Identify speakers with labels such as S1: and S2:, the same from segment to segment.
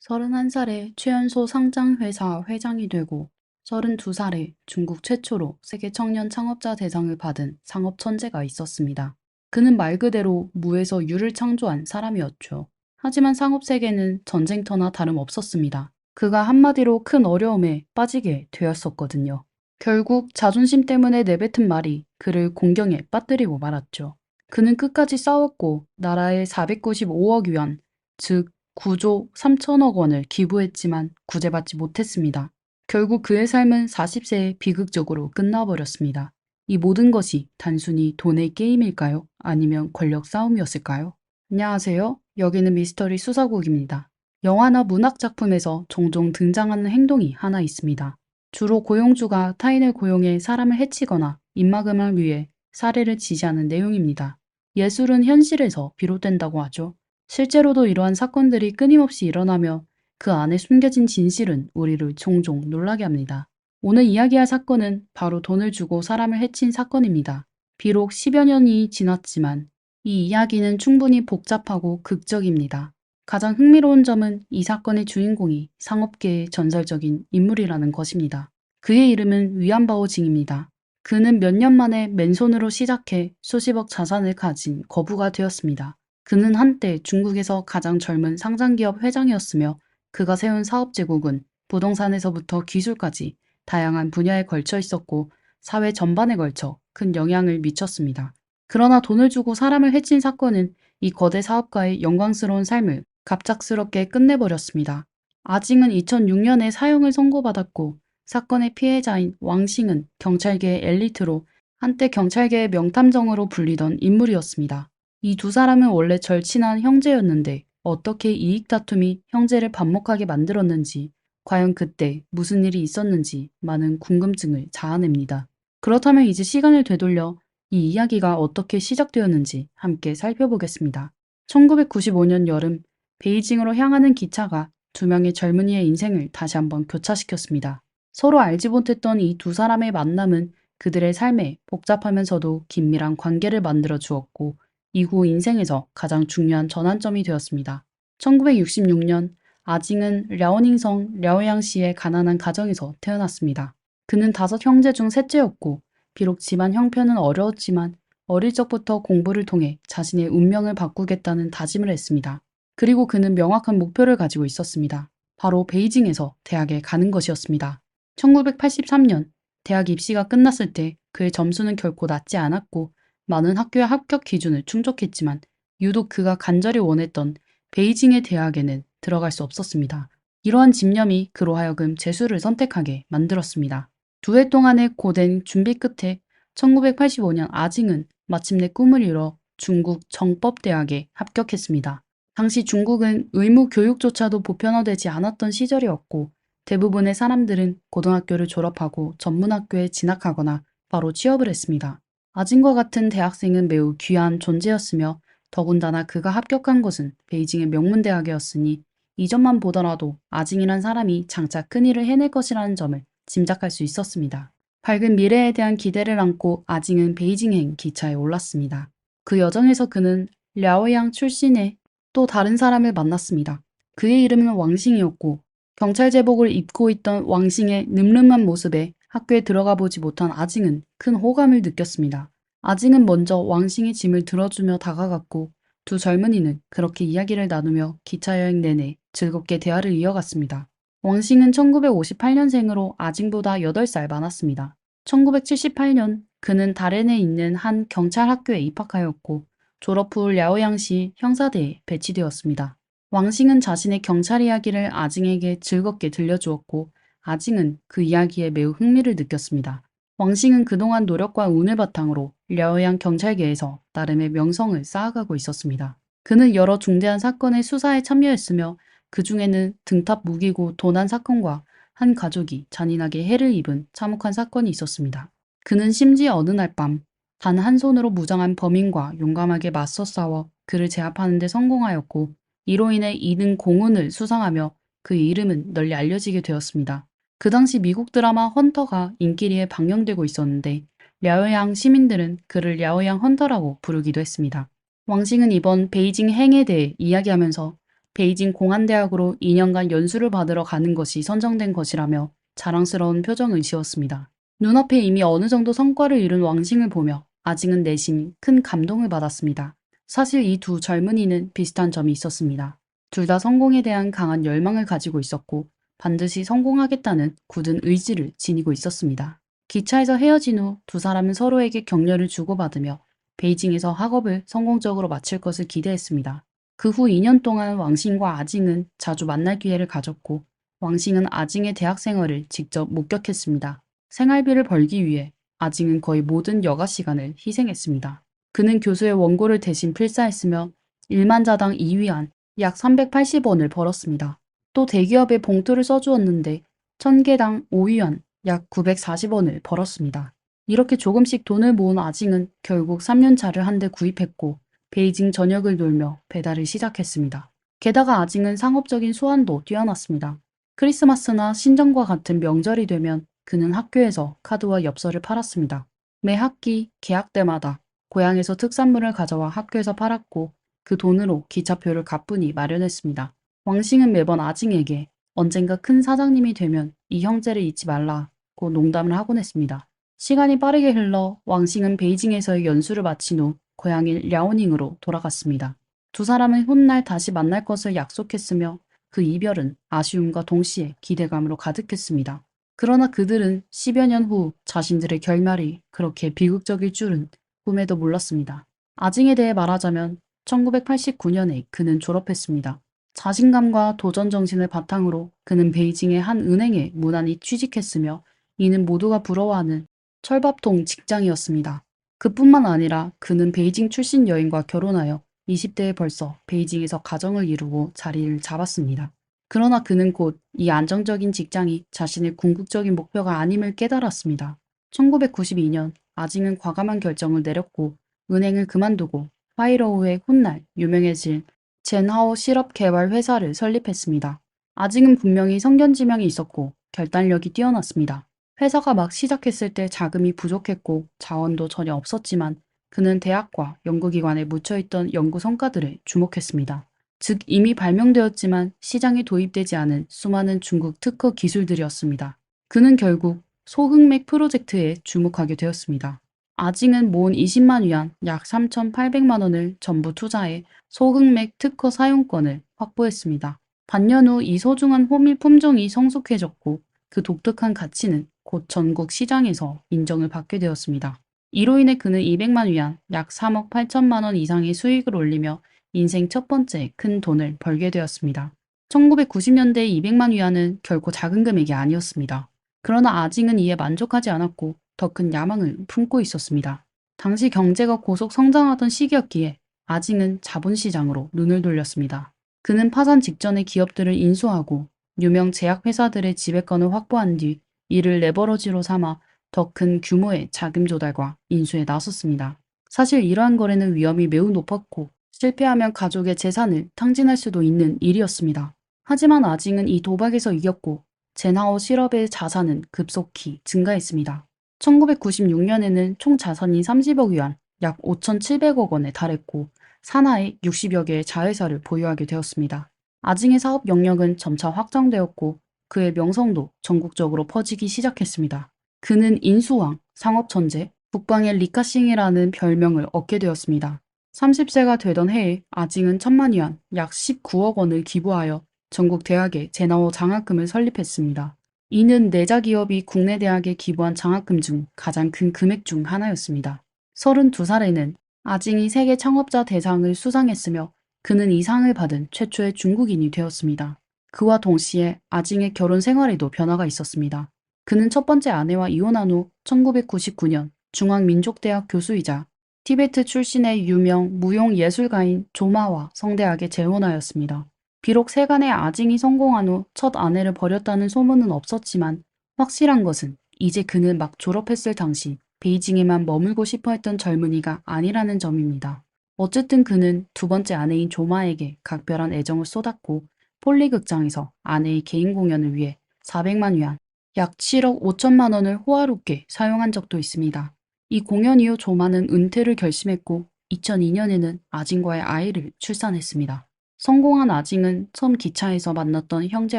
S1: 31살에 최연소 상장회사 회장이 되고 32살에 중국 최초로 세계 청년 창업자 대상을 받은 상업 천재가 있었습니다. 그는 말 그대로 무에서 유를 창조한 사람이었죠. 하지만 상업 세계는 전쟁터나 다름없었습니다. 그가 한마디로 큰 어려움에 빠지게 되었었거든요. 결국 자존심 때문에 내뱉은 말이 그를 공경에 빠뜨리고 말았죠. 그는 끝까지 싸웠고 나라에 495억 위안, 즉 9조 3천억 원을 기부했지만 구제받지 못했습니다. 결국 그의 삶은 40세에 비극적으로 끝나버렸습니다. 이 모든 것이 단순히 돈의 게임일까요? 아니면 권력 싸움이었을까요? 안녕하세요. 여기는 미스터리 수사국입니다. 영화나 문학 작품에서 종종 등장하는 행동이 하나 있습니다. 주로 고용주가 타인을 고용해 사람을 해치거나 입막음을 위해 사례를 지시하는 내용입니다. 예술은 현실에서 비롯된다고 하죠. 실제로도 이러한 사건들이 끊임없이 일어나며 그 안에 숨겨진 진실은 우리를 종종 놀라게 합니다. 오늘 이야기할 사건은 바로 돈을 주고 사람을 해친 사건입니다. 비록 10여 년이 지났지만 이 이야기는 충분히 복잡하고 극적입니다. 가장 흥미로운 점은 이 사건의 주인공이 상업계의 전설적인 인물이라는 것입니다. 그의 이름은 위안바오 징입니다. 그는 몇 년 만에 맨손으로 시작해 수십억 자산을 가진 거부가 되었습니다. 그는 한때 중국에서 가장 젊은 상장기업 회장이었으며 그가 세운 사업 제국은 부동산에서부터 기술까지 다양한 분야에 걸쳐 있었고 사회 전반에 걸쳐 큰 영향을 미쳤습니다. 그러나 돈을 주고 사람을 해친 사건은 이 거대 사업가의 영광스러운 삶을 갑작스럽게 끝내버렸습니다. 아징은 2006년에 사형을 선고받았고 사건의 피해자인 왕싱은 경찰계의 엘리트로 한때 경찰계의 명탐정으로 불리던 인물이었습니다. 이 두 사람은 원래 절친한 형제였는데 어떻게 이익 다툼이 형제를 반목하게 만들었는지, 과연 그때 무슨 일이 있었는지 많은 궁금증을 자아냅니다. 그렇다면 이제 시간을 되돌려 이 이야기가 어떻게 시작되었는지 함께 살펴보겠습니다. 1995년 여름, 베이징으로 향하는 기차가 두 명의 젊은이의 인생을 다시 한번 교차시켰습니다. 서로 알지 못했던 이 두 사람의 만남은 그들의 삶에 복잡하면서도 긴밀한 관계를 만들어 주었고 이후 인생에서 가장 중요한 전환점이 되었습니다. 1966년 아징은 랴오닝성 랴오양시의 가난한 가정에서 태어났습니다. 그는 5형제 중 셋째였고 비록 집안 형편은 어려웠지만 어릴 적부터 공부를 통해 자신의 운명을 바꾸겠다는 다짐을 했습니다. 그리고 그는 명확한 목표를 가지고 있었습니다. 바로 베이징에서 대학에 가는 것이었습니다. 1983년 대학 입시가 끝났을 때 그의 점수는 결코 낮지 않았고 많은 학교의 합격 기준을 충족했지만 유독 그가 간절히 원했던 베이징의 대학에는 들어갈 수 없었습니다. 이러한 집념이 그로 하여금 재수를 선택하게 만들었습니다. 2해 동안의 고된 준비 끝에 1985년 아징은 마침내 꿈을 이뤄 중국 정법대학에 합격했습니다. 당시 중국은 의무 교육조차도 보편화되지 않았던 시절이었고 대부분의 사람들은 고등학교를 졸업하고 전문학교에 진학하거나 바로 취업을 했습니다. 아진과 같은 대학생은 매우 귀한 존재였으며 더군다나 그가 합격한 곳은 베이징의 명문대학이었으니 이점만 보더라도 아징이란 사람이 장차 큰일을 해낼 것이라는 점을 짐작할 수 있었습니다. 밝은 미래에 대한 기대를 안고 아징은 베이징행 기차에 올랐습니다. 그 여정에서 그는 랴오양 출신의 또 다른 사람을 만났습니다. 그의 이름은 왕싱이었고 경찰 제복을 입고 있던 왕싱의 늠름한 모습에 학교에 들어가 보지 못한 아징은 큰 호감을 느꼈습니다. 아징은 먼저 왕싱의 짐을 들어주며 다가갔고 두 젊은이는 그렇게 이야기를 나누며 기차 여행 내내 즐겁게 대화를 이어갔습니다. 왕싱은 1958년생으로 아징보다 8살 많았습니다. 1978년 그는 다롄에 있는 한 경찰 학교에 입학하였고 졸업 후 랴오양시 형사대에 배치되었습니다. 왕싱은 자신의 경찰 이야기를 아징에게 즐겁게 들려주었고 아징은 그 이야기에 매우 흥미를 느꼈습니다. 왕싱은 그동안 노력과 운을 바탕으로 랴오양 경찰계에서 나름의 명성을 쌓아가고 있었습니다. 그는 여러 중대한 사건의 수사에 참여했으며 그 중에는 등탑 무기고 도난 사건과 한 가족이 잔인하게 해를 입은 참혹한 사건이 있었습니다. 그는 심지어 어느 날 밤 단 한 손으로 무장한 범인과 용감하게 맞서 싸워 그를 제압하는 데 성공하였고 이로 인해 2등 공훈을 수상하며 그의 이름은 널리 알려지게 되었습니다. 그 당시 미국 드라마 헌터가 인기리에 방영되고 있었는데 랴오양 시민들은 그를 랴오양 헌터라고 부르기도 했습니다. 왕싱은 이번 베이징 행에 대해 이야기하면서 베이징 공안대학으로 2년간 연수를 받으러 가는 것이 선정된 것이라며 자랑스러운 표정을 지었습니다. 눈앞에 이미 어느 정도 성과를 이룬 왕싱을 보며 아징은 내심 큰 감동을 받았습니다. 사실 이 두 젊은이는 비슷한 점이 있었습니다. 둘 다 성공에 대한 강한 열망을 가지고 있었고 반드시 성공하겠다는 굳은 의지를 지니고 있었습니다. 기차에서 헤어진 후 두 사람은 서로에게 격려를 주고받으며 베이징에서 학업을 성공적으로 마칠 것을 기대했습니다. 그 후 2년 동안 왕싱과 아징은 자주 만날 기회를 가졌고 왕싱은 아징의 대학 생활을 직접 목격했습니다. 생활비를 벌기 위해 아징은 거의 모든 여가 시간을 희생했습니다. 그는 교수의 원고를 대신 필사했으며 1만자당 2위안 약 380원을 벌었습니다. 또 대기업에 봉투를 써주었는데 1000개당 5위안 약 940원을 벌었습니다. 이렇게 조금씩 돈을 모은 아징은 결국 3년차를 한 대 구입했고 베이징 전역을 돌며 배달을 시작했습니다. 게다가 아징은 상업적인 수완도 뛰어났습니다. 크리스마스나 신정과 같은 명절이 되면 그는 학교에서 카드와 엽서를 팔았습니다. 매 학기 개학 때마다 고향에서 특산물을 가져와 학교에서 팔았고 그 돈으로 기차표를 가뿐히 마련했습니다. 왕싱은 매번 아징에게 언젠가 큰 사장님이 되면 이 형제를 잊지 말라고 농담을 하곤 했습니다. 시간이 빠르게 흘러 왕싱은 베이징에서의 연수를 마친 후 고향인 랴오닝으로 돌아갔습니다. 두 사람은 훗날 다시 만날 것을 약속했으며 그 이별은 아쉬움과 동시에 기대감으로 가득했습니다. 그러나 그들은 10여 년 후 자신들의 결말이 그렇게 비극적일 줄은 꿈에도 몰랐습니다. 아징에 대해 말하자면 1989년에 그는 졸업했습니다. 자신감과 도전 정신을 바탕으로 그는 베이징의 한 은행에 무난히 취직했으며 이는 모두가 부러워하는 철밥통 직장이었습니다. 그뿐만 아니라 그는 베이징 출신 여인과 결혼하여 20대에 벌써 베이징에서 가정을 이루고 자리를 잡았습니다. 그러나 그는 곧 이 안정적인 직장이 자신의 궁극적인 목표가 아님을 깨달았습니다. 1992년 아징은 과감한 결정을 내렸고 은행을 그만두고 파이러우의 훗날 유명해질 젠하오 실업 개발 회사를 설립했습니다. 아징은 분명히 성견지명이 있었고 결단력이 뛰어났습니다. 회사가 막 시작했을 때 자금이 부족했고 자원도 전혀 없었지만 그는 대학과 연구기관에 묻혀있던 연구 성과들에 주목했습니다. 즉 이미 발명되었지만 시장에 도입되지 않은 수많은 중국 특허 기술들이었습니다. 그는 결국 소흑맥 프로젝트에 주목하게 되었습니다. 아징은 모은 20만 위안 약 3,800만 원을 전부 투자해 소흑맥 특허 사용권을 확보했습니다. 반년 후 이 소중한 호밀 품종이 성숙해졌고 그 독특한 가치는 곧 전국 시장에서 인정을 받게 되었습니다. 이로 인해 그는 200만 위안 약 3억 8천만 원 이상의 수익을 올리며 인생 첫 번째 큰 돈을 벌게 되었습니다. 1990년대의 200만 위안은 결코 작은 금액이 아니었습니다. 그러나 아징은 이에 만족하지 않았고 더 큰 야망을 품고 있었습니다. 당시 경제가 고속 성장하던 시기였기에 아징은 자본시장으로 눈을 돌렸습니다. 그는 파산 직전의 기업들을 인수하고 유명 제약회사들의 지배권을 확보한 뒤 이를 레버러지로 삼아 더 큰 규모의 자금 조달과 인수에 나섰습니다. 사실 이러한 거래는 위험이 매우 높았고 실패하면 가족의 재산을 탕진할 수도 있는 일이었습니다. 하지만 아징은 이 도박에서 이겼고 젠하오 실업의 자산은 급속히 증가했습니다. 1996년에는 총 자산이 30억 위안, 약 5,700억 원에 달했고 산하에 60여 개의 자회사를 보유하게 되었습니다. 아징의 사업 영역은 점차 확장되었고 그의 명성도 전국적으로 퍼지기 시작했습니다. 그는 인수왕, 상업천재, 북방의 리카싱이라는 별명을 얻게 되었습니다. 30세가 되던 해에 아징은 1,000만 위안, 약 19억 원을 기부하여 전국 대학에 제나오 장학금을 설립했습니다. 이는 4자 기업이 국내 대학에 기부한 장학금 중 가장 큰 금액 중 하나였습니다. 32살에는 아징이 세계 창업자 대상을 수상했으며 그는 이 상을 받은 최초의 중국인이 되었습니다. 그와 동시에 아징의 결혼 생활에도 변화가 있었습니다. 그는 첫 번째 아내와 이혼한 후 1999년 중앙민족대학 교수이자 티베트 출신의 유명 무용예술가인 조마와 성대하게 재혼하였습니다. 비록 세간의 아징이 성공한 후 첫 아내를 버렸다는 소문은 없었지만 확실한 것은 이제 그는 막 졸업했을 당시 베이징에만 머물고 싶어 했던 젊은이가 아니라는 점입니다. 어쨌든 그는 두 번째 아내인 조마에게 각별한 애정을 쏟았고 폴리극장에서 아내의 개인 공연을 위해 400만 위안, 약 7억 5천만 원을 호화롭게 사용한 적도 있습니다. 이 공연 이후 조마는 은퇴를 결심했고 2002년에는 아징과의 아이를 출산했습니다. 성공한 아징은 섬 기차에서 만났던 형제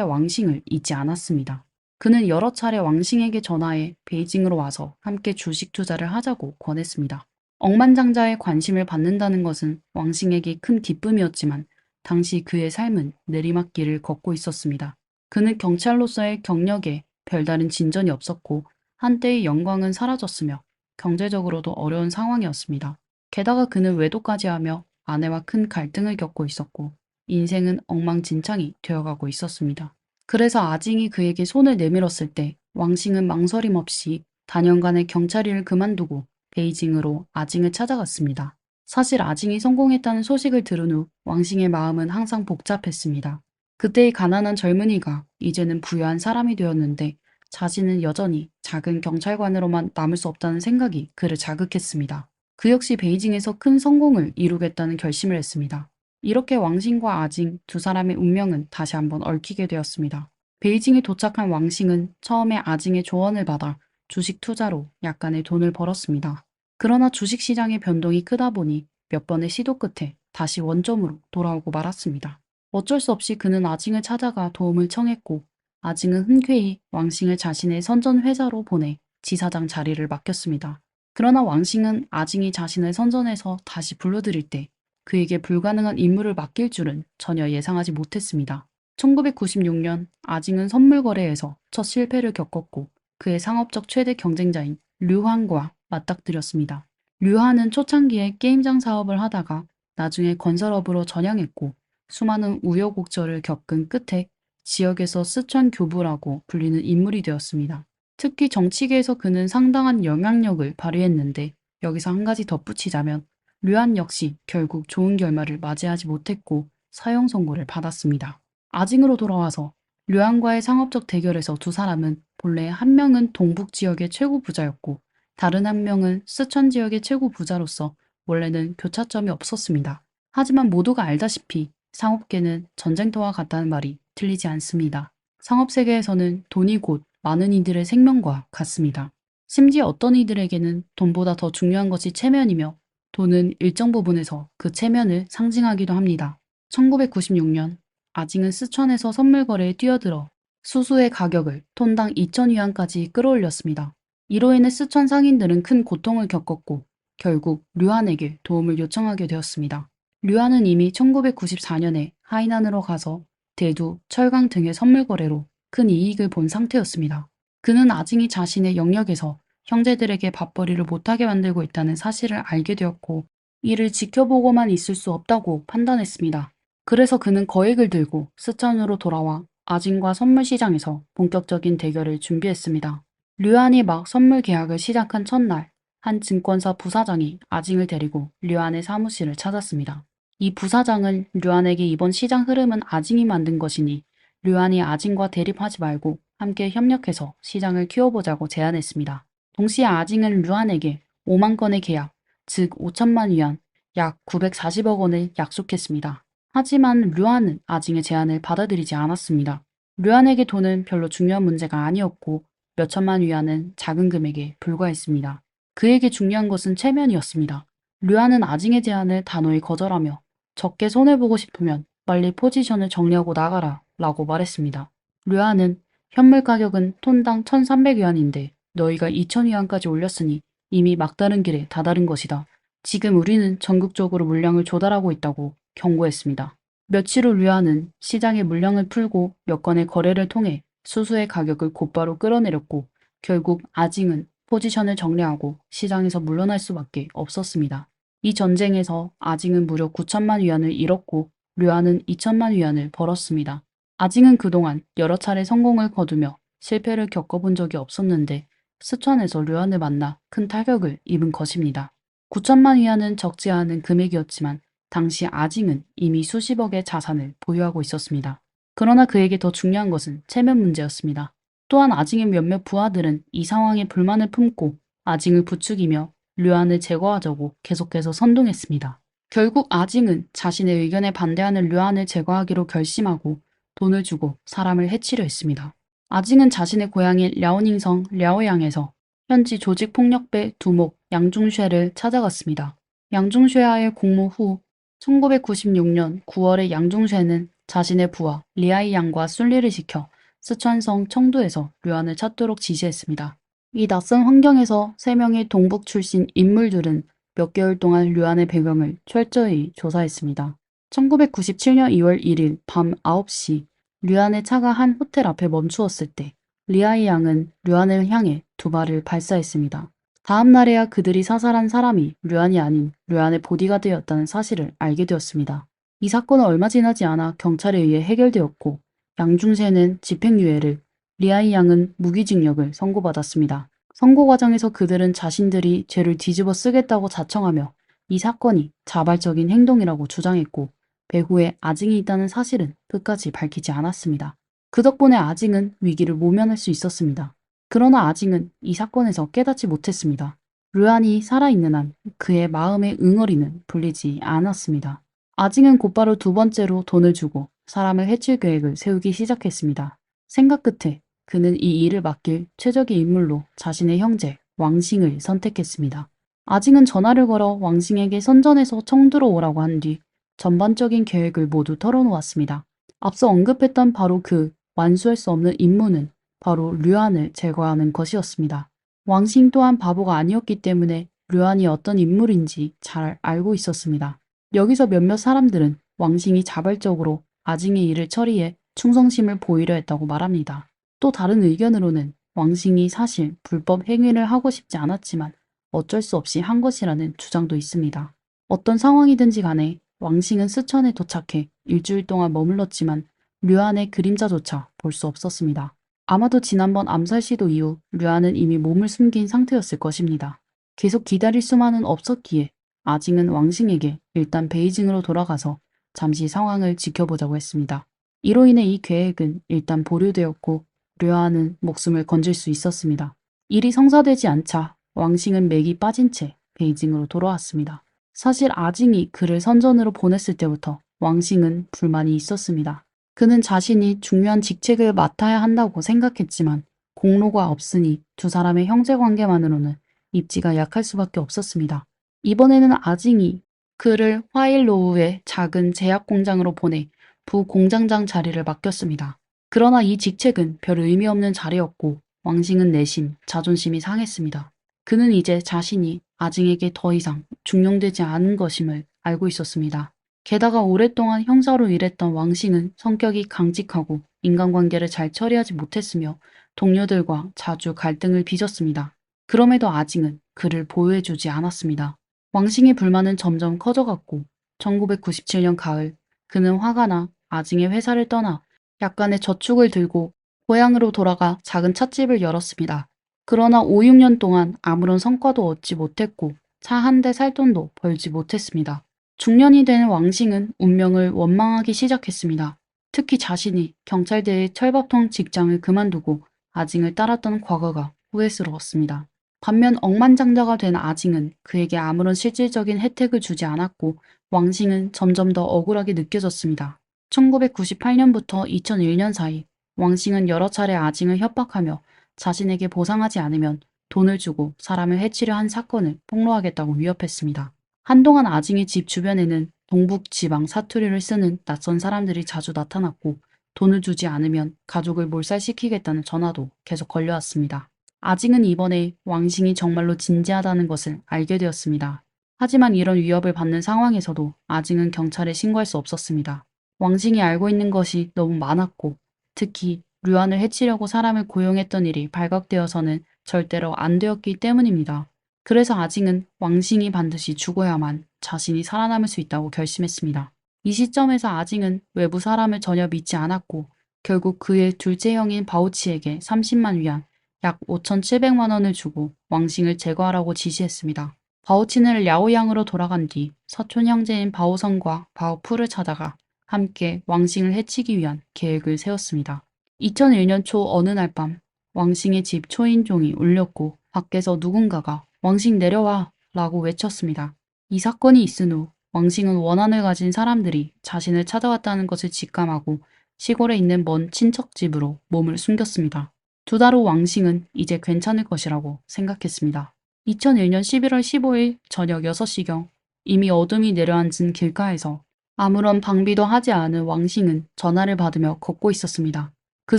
S1: 왕싱을 잊지 않았습니다. 그는 여러 차례 왕싱에게 전화해 베이징으로 와서 함께 주식 투자를 하자고 권했습니다. 억만장자의 관심을 받는다는 것은 왕싱에게 큰 기쁨이었지만 당시 그의 삶은 내리막길을 걷고 있었습니다. 그는 경찰로서의 경력에 별다른 진전이 없었고 한때의 영광은 사라졌으며 경제적으로도 어려운 상황이었습니다. 게다가 그는 외도까지 하며 아내와 큰 갈등을 겪고 있었고 인생은 엉망진창이 되어가고 있었습니다. 그래서 아징이 그에게 손을 내밀었을 때 왕싱은 망설임 없이 단연간의 경찰 일을 그만두고 베이징으로 아징을 찾아갔습니다. 사실 아징이 성공했다는 소식을 들은 후 왕싱의 마음은 항상 복잡했습니다. 그때의 가난한 젊은이가 이제는 부유한 사람이 되었는데 자신은 여전히 작은 경찰관으로만 남을 수 없다는 생각이 그를 자극했습니다. 그 역시 베이징에서 큰 성공을 이루겠다는 결심을 했습니다. 이렇게 왕싱과 아징 두 사람의 운명은 다시 한번 얽히게 되었습니다. 베이징에 도착한 왕싱은 처음에 아징의 조언을 받아 주식 투자로 약간의 돈을 벌었습니다. 그러나 주식시장의 변동이 크다 보니 몇 번의 시도 끝에 다시 원점으로 돌아오고 말았습니다. 어쩔 수 없이 그는 아징을 찾아가 도움을 청했고 아징은 흔쾌히 왕싱을 자신의 선전 회사로 보내 지사장 자리를 맡겼습니다. 그러나 왕싱은 아징이 자신을 선전해서 다시 불러들일 때 그에게 불가능한 임무를 맡길 줄은 전혀 예상하지 못했습니다. 1996년 아징은 선물 거래에서 첫 실패를 겪었고 그의 상업적 최대 경쟁자인 류환과 맞닥뜨렸습니다. 류환은 초창기에 게임장 사업을 하다가 나중에 건설업으로 전향했고 수많은 우여곡절을 겪은 끝에 지역에서 스촨 교부라고 불리는 인물이 되었습니다. 특히 정치계에서 그는 상당한 영향력을 발휘했는데 여기서 한 가지 덧붙이자면 류안 역시 결국 좋은 결말을 맞이하지 못했고 사형 선고를 받았습니다. 아징으로 돌아와서 류안과의 상업적 대결에서 두 사람은 본래 한 명은 동북 지역의 최고 부자였고 다른 한 명은 스촨 지역의 최고 부자로서 원래는 교차점이 없었습니다. 하지만 모두가 알다시피 상업계는 전쟁터와 같다는 말이 틀리지 않습니다. 상업 세계에서는 돈이 곧 많은 이들의 생명과 같습니다. 심지어 어떤 이들에게는 돈보다 더 중요한 것이 체면이며 돈은 일정 부분에서 그 체면을 상징하기도 합니다. 1996년 아징은 스촨에서 선물 거래에 뛰어들어 수수의 가격을 톤당 2,000위안까지 끌어올렸습니다. 이로 인해 스촨 상인들은 큰 고통을 겪었고 결국 류안에게 도움을 요청하게 되었습니다. 류안은 이미 1994년에 하이난으로 가서 대두, 철강 등의 선물 거래로 큰 이익을 본 상태였습니다. 그는 아징이 자신의 영역에서 형제들에게 밥벌이를 못하게 만들고 있다는 사실을 알게 되었고 이를 지켜보고만 있을 수 없다고 판단했습니다. 그래서 그는 거액을 들고 스촨으로 돌아와 아징과 선물 시장에서 본격적인 대결을 준비했습니다. 류안이 막 선물 계약을 시작한 첫날 한 증권사 부사장이 아징을 데리고 류안의 사무실을 찾았습니다. 이 부사장은 류안에게 이번 시장 흐름은 아징이 만든 것이니 류안이 아징과 대립하지 말고 함께 협력해서 시장을 키워보자고 제안했습니다. 동시에 아징은 류안에게 5만 건의 계약, 즉 5천만 위안, 약 940억 원을 약속했습니다. 하지만 류안은 아징의 제안을 받아들이지 않았습니다. 류안에게 돈은 별로 중요한 문제가 아니었고 몇천만 위안은 작은 금액에 불과했습니다. 그에게 중요한 것은 체면이었습니다. 류안은 아징의 제안을 단호히 거절하며 적게 손해보고 싶으면 빨리 포지션을 정리하고 나가라 라고 말했습니다. 류안은 현물 가격은 톤당 1,300위안인데 너희가 2,000위안까지 올렸으니 이미 막다른 길에 다다른 것이다. 지금 우리는 전국적으로 물량을 조달하고 있다고 경고했습니다. 며칠 후 류안은 시장에 물량을 풀고 몇 건의 거래를 통해 수수의 가격을 곧바로 끌어내렸고 결국 아징은 포지션을 정리하고 시장에서 물러날 수밖에 없었습니다. 이 전쟁에서 아징은 무려 9천만 위안을 잃었고 류안은 2천만 위안을 벌었습니다. 아징은 그동안 여러 차례 성공을 거두며 실패를 겪어본 적이 없었는데 스촨에서 류안을 만나 큰 타격을 입은 것입니다. 9천만 위안은 적지 않은 금액이었지만 당시 아징은 이미 수십억의 자산을 보유하고 있었습니다. 그러나 그에게 더 중요한 것은 체면 문제였습니다. 또한 아징의 몇몇 부하들은 이 상황에 불만을 품고 아징을 부추기며 류안을 제거하자고 계속해서 선동했습니다. 결국 아징은 자신의 의견에 반대하는 류안을 제거하기로 결심하고 돈을 주고 사람을 해치려 했습니다. 아징은 자신의 고향인 랴오닝성 랴오양에서 현지 조직폭력배 두목 양중쉐를 찾아갔습니다. 양중쉐와의 공모 후 1996년 9월에 양중쇠는 자신의 부하 리아이 양과 순리를 지켜 스촨성 청두에서 류안을 찾도록 지시했습니다. 이 낯선 환경에서 3명의 동북 출신 인물들은 몇 개월 동안 류안의 배경을 철저히 조사했습니다. 1997년 2월 1일 밤 9시 류안의 차가 한 호텔 앞에 멈추었을 때 리아이 양은 류안을 향해 2발을 발사했습니다. 다음 날에야 그들이 사살한 사람이 류안이 아닌 류안의 보디가드였다는 사실을 알게 되었습니다. 이 사건은 얼마 지나지 않아 경찰에 의해 해결되었고 양중세는 집행유예를, 리아이 양은 무기징역을 선고받았습니다. 선고 과정에서 그들은 자신들이 죄를 뒤집어 쓰겠다고 자청하며 이 사건이 자발적인 행동이라고 주장했고 배후에 아징이 있다는 사실은 끝까지 밝히지 않았습니다. 그 덕분에 아징은 위기를 모면할 수 있었습니다. 그러나 아징은 이 사건에서 깨닫지 못했습니다. 류안이 살아있는 한 그의 마음의 응어리는 풀리지 않았습니다. 아징은 곧바로 2번째로 돈을 주고 사람을 해칠 계획을 세우기 시작했습니다. 생각 끝에 그는 이 일을 맡길 최적의 인물로 자신의 형제 왕싱을 선택했습니다. 아징은 전화를 걸어 왕싱에게 선전해서 청두로 오라고 한 뒤 전반적인 계획을 모두 털어놓았습니다. 앞서 언급했던 바로 그 완수할 수 없는 임무는 바로 류안을 제거하는 것이었습니다. 왕싱 또한 바보가 아니었기 때문에 류안이 어떤 인물인지 잘 알고 있었습니다. 여기서 몇몇 사람들은 왕싱이 자발적으로 아징의 일을 처리해 충성심을 보이려 했다고 말합니다. 또 다른 의견으로는 왕싱이 사실 불법 행위를 하고 싶지 않았지만 어쩔 수 없이 한 것이라는 주장도 있습니다. 어떤 상황이든지 간에 왕싱은 스천에 도착해 일주일 동안 머물렀지만 류안의 그림자조차 볼 수 없었습니다. 아마도 지난번 암살 시도 이후 류안은 이미 몸을 숨긴 상태였을 것입니다. 계속 기다릴 수만은 없었기에 아징은 왕싱에게 일단 베이징으로 돌아가서 잠시 상황을 지켜보자고 했습니다. 이로 인해 이 계획은 일단 보류되었고 류안은 목숨을 건질 수 있었습니다. 일이 성사되지 않자 왕싱은 맥이 빠진 채 베이징으로 돌아왔습니다. 사실 아징이 그를 선전으로 보냈을 때부터 왕싱은 불만이 있었습니다. 그는 자신이 중요한 직책을 맡아야 한다고 생각했지만 공로가 없으니 2사람의 형제관계만으로는 입지가 약할 수밖에 없었습니다. 이번에는 아징이 그를 화일로우의 작은 제약 공장으로 보내 부공장장 자리를 맡겼습니다. 그러나 이 직책은 별 의미 없는 자리였고 왕싱은 내심 자존심이 상했습니다. 그는 이제 자신이 아징에게 더 이상 중용되지 않은 것임을 알고 있었습니다. 게다가 오랫동안 형사로 일했던 왕싱은 성격이 강직하고 인간관계를 잘 처리하지 못했으며 동료들과 자주 갈등을 빚었습니다. 그럼에도 아징은 그를 보호해주지 않았습니다. 왕싱의 불만은 점점 커져갔고 1997년 가을 그는 화가 나 아징의 회사를 떠나 약간의 저축을 들고 고향으로 돌아가 작은 찻집을 열었습니다. 그러나 5, 6년 동안 아무런 성과도 얻지 못했고 차 한 대 살 돈도 벌지 못했습니다. 중년이 된 왕싱은 운명을 원망하기 시작했습니다. 특히 자신이 경찰대의 철밥통 직장을 그만두고 아징을 따랐던 과거가 후회스러웠습니다. 반면 억만장자가 된 아징은 그에게 아무런 실질적인 혜택을 주지 않았고 왕싱은 점점 더 억울하게 느껴졌습니다. 1998년부터 2001년 사이 왕싱은 여러 차례 아징을 협박하며 자신에게 보상하지 않으면 돈을 주고 사람을 해치려 한 사건을 폭로하겠다고 위협했습니다. 한동안 아징의 집 주변에는 동북 지방 사투리를 쓰는 낯선 사람들이 자주 나타났고 돈을 주지 않으면 가족을 몰살시키겠다는 전화도 계속 걸려왔습니다. 아징은 이번에 왕싱이 정말로 진지하다는 것을 알게 되었습니다. 하지만 이런 위협을 받는 상황에서도 아징은 경찰에 신고할 수 없었습니다. 왕싱이 알고 있는 것이 너무 많았고 특히 류안을 해치려고 사람을 고용했던 일이 발각되어서는 절대로 안 되었기 때문입니다. 그래서 아징은 왕싱이 반드시 죽어야만 자신이 살아남을 수 있다고 결심했습니다. 이 시점에서 아징은 외부 사람을 전혀 믿지 않았고 결국 그의 둘째 형인 바오치에게 30만 위안, 약 5,700만 원을 주고 왕싱을 제거하라고 지시했습니다. 바오치는 랴오양으로 돌아간 뒤 서촌 형제인 바오성과 바오푸를 찾아가 함께 왕싱을 해치기 위한 계획을 세웠습니다. 2001년 초 어느 날 밤 왕싱의 집 초인종이 울렸고 밖에서 누군가가 왕싱 내려와 라고 외쳤습니다. 이 사건이 있은 후 왕싱은 원한을 가진 사람들이 자신을 찾아왔다는 것을 직감하고 시골에 있는 먼 친척집으로 몸을 숨겼습니다. 2달 후 왕싱은 이제 괜찮을 것이라고 생각했습니다. 2001년 11월 15일 저녁 6시경 이미 어둠이 내려앉은 길가에서 아무런 방비도 하지 않은 왕싱은 전화를 받으며 걷고 있었습니다. 그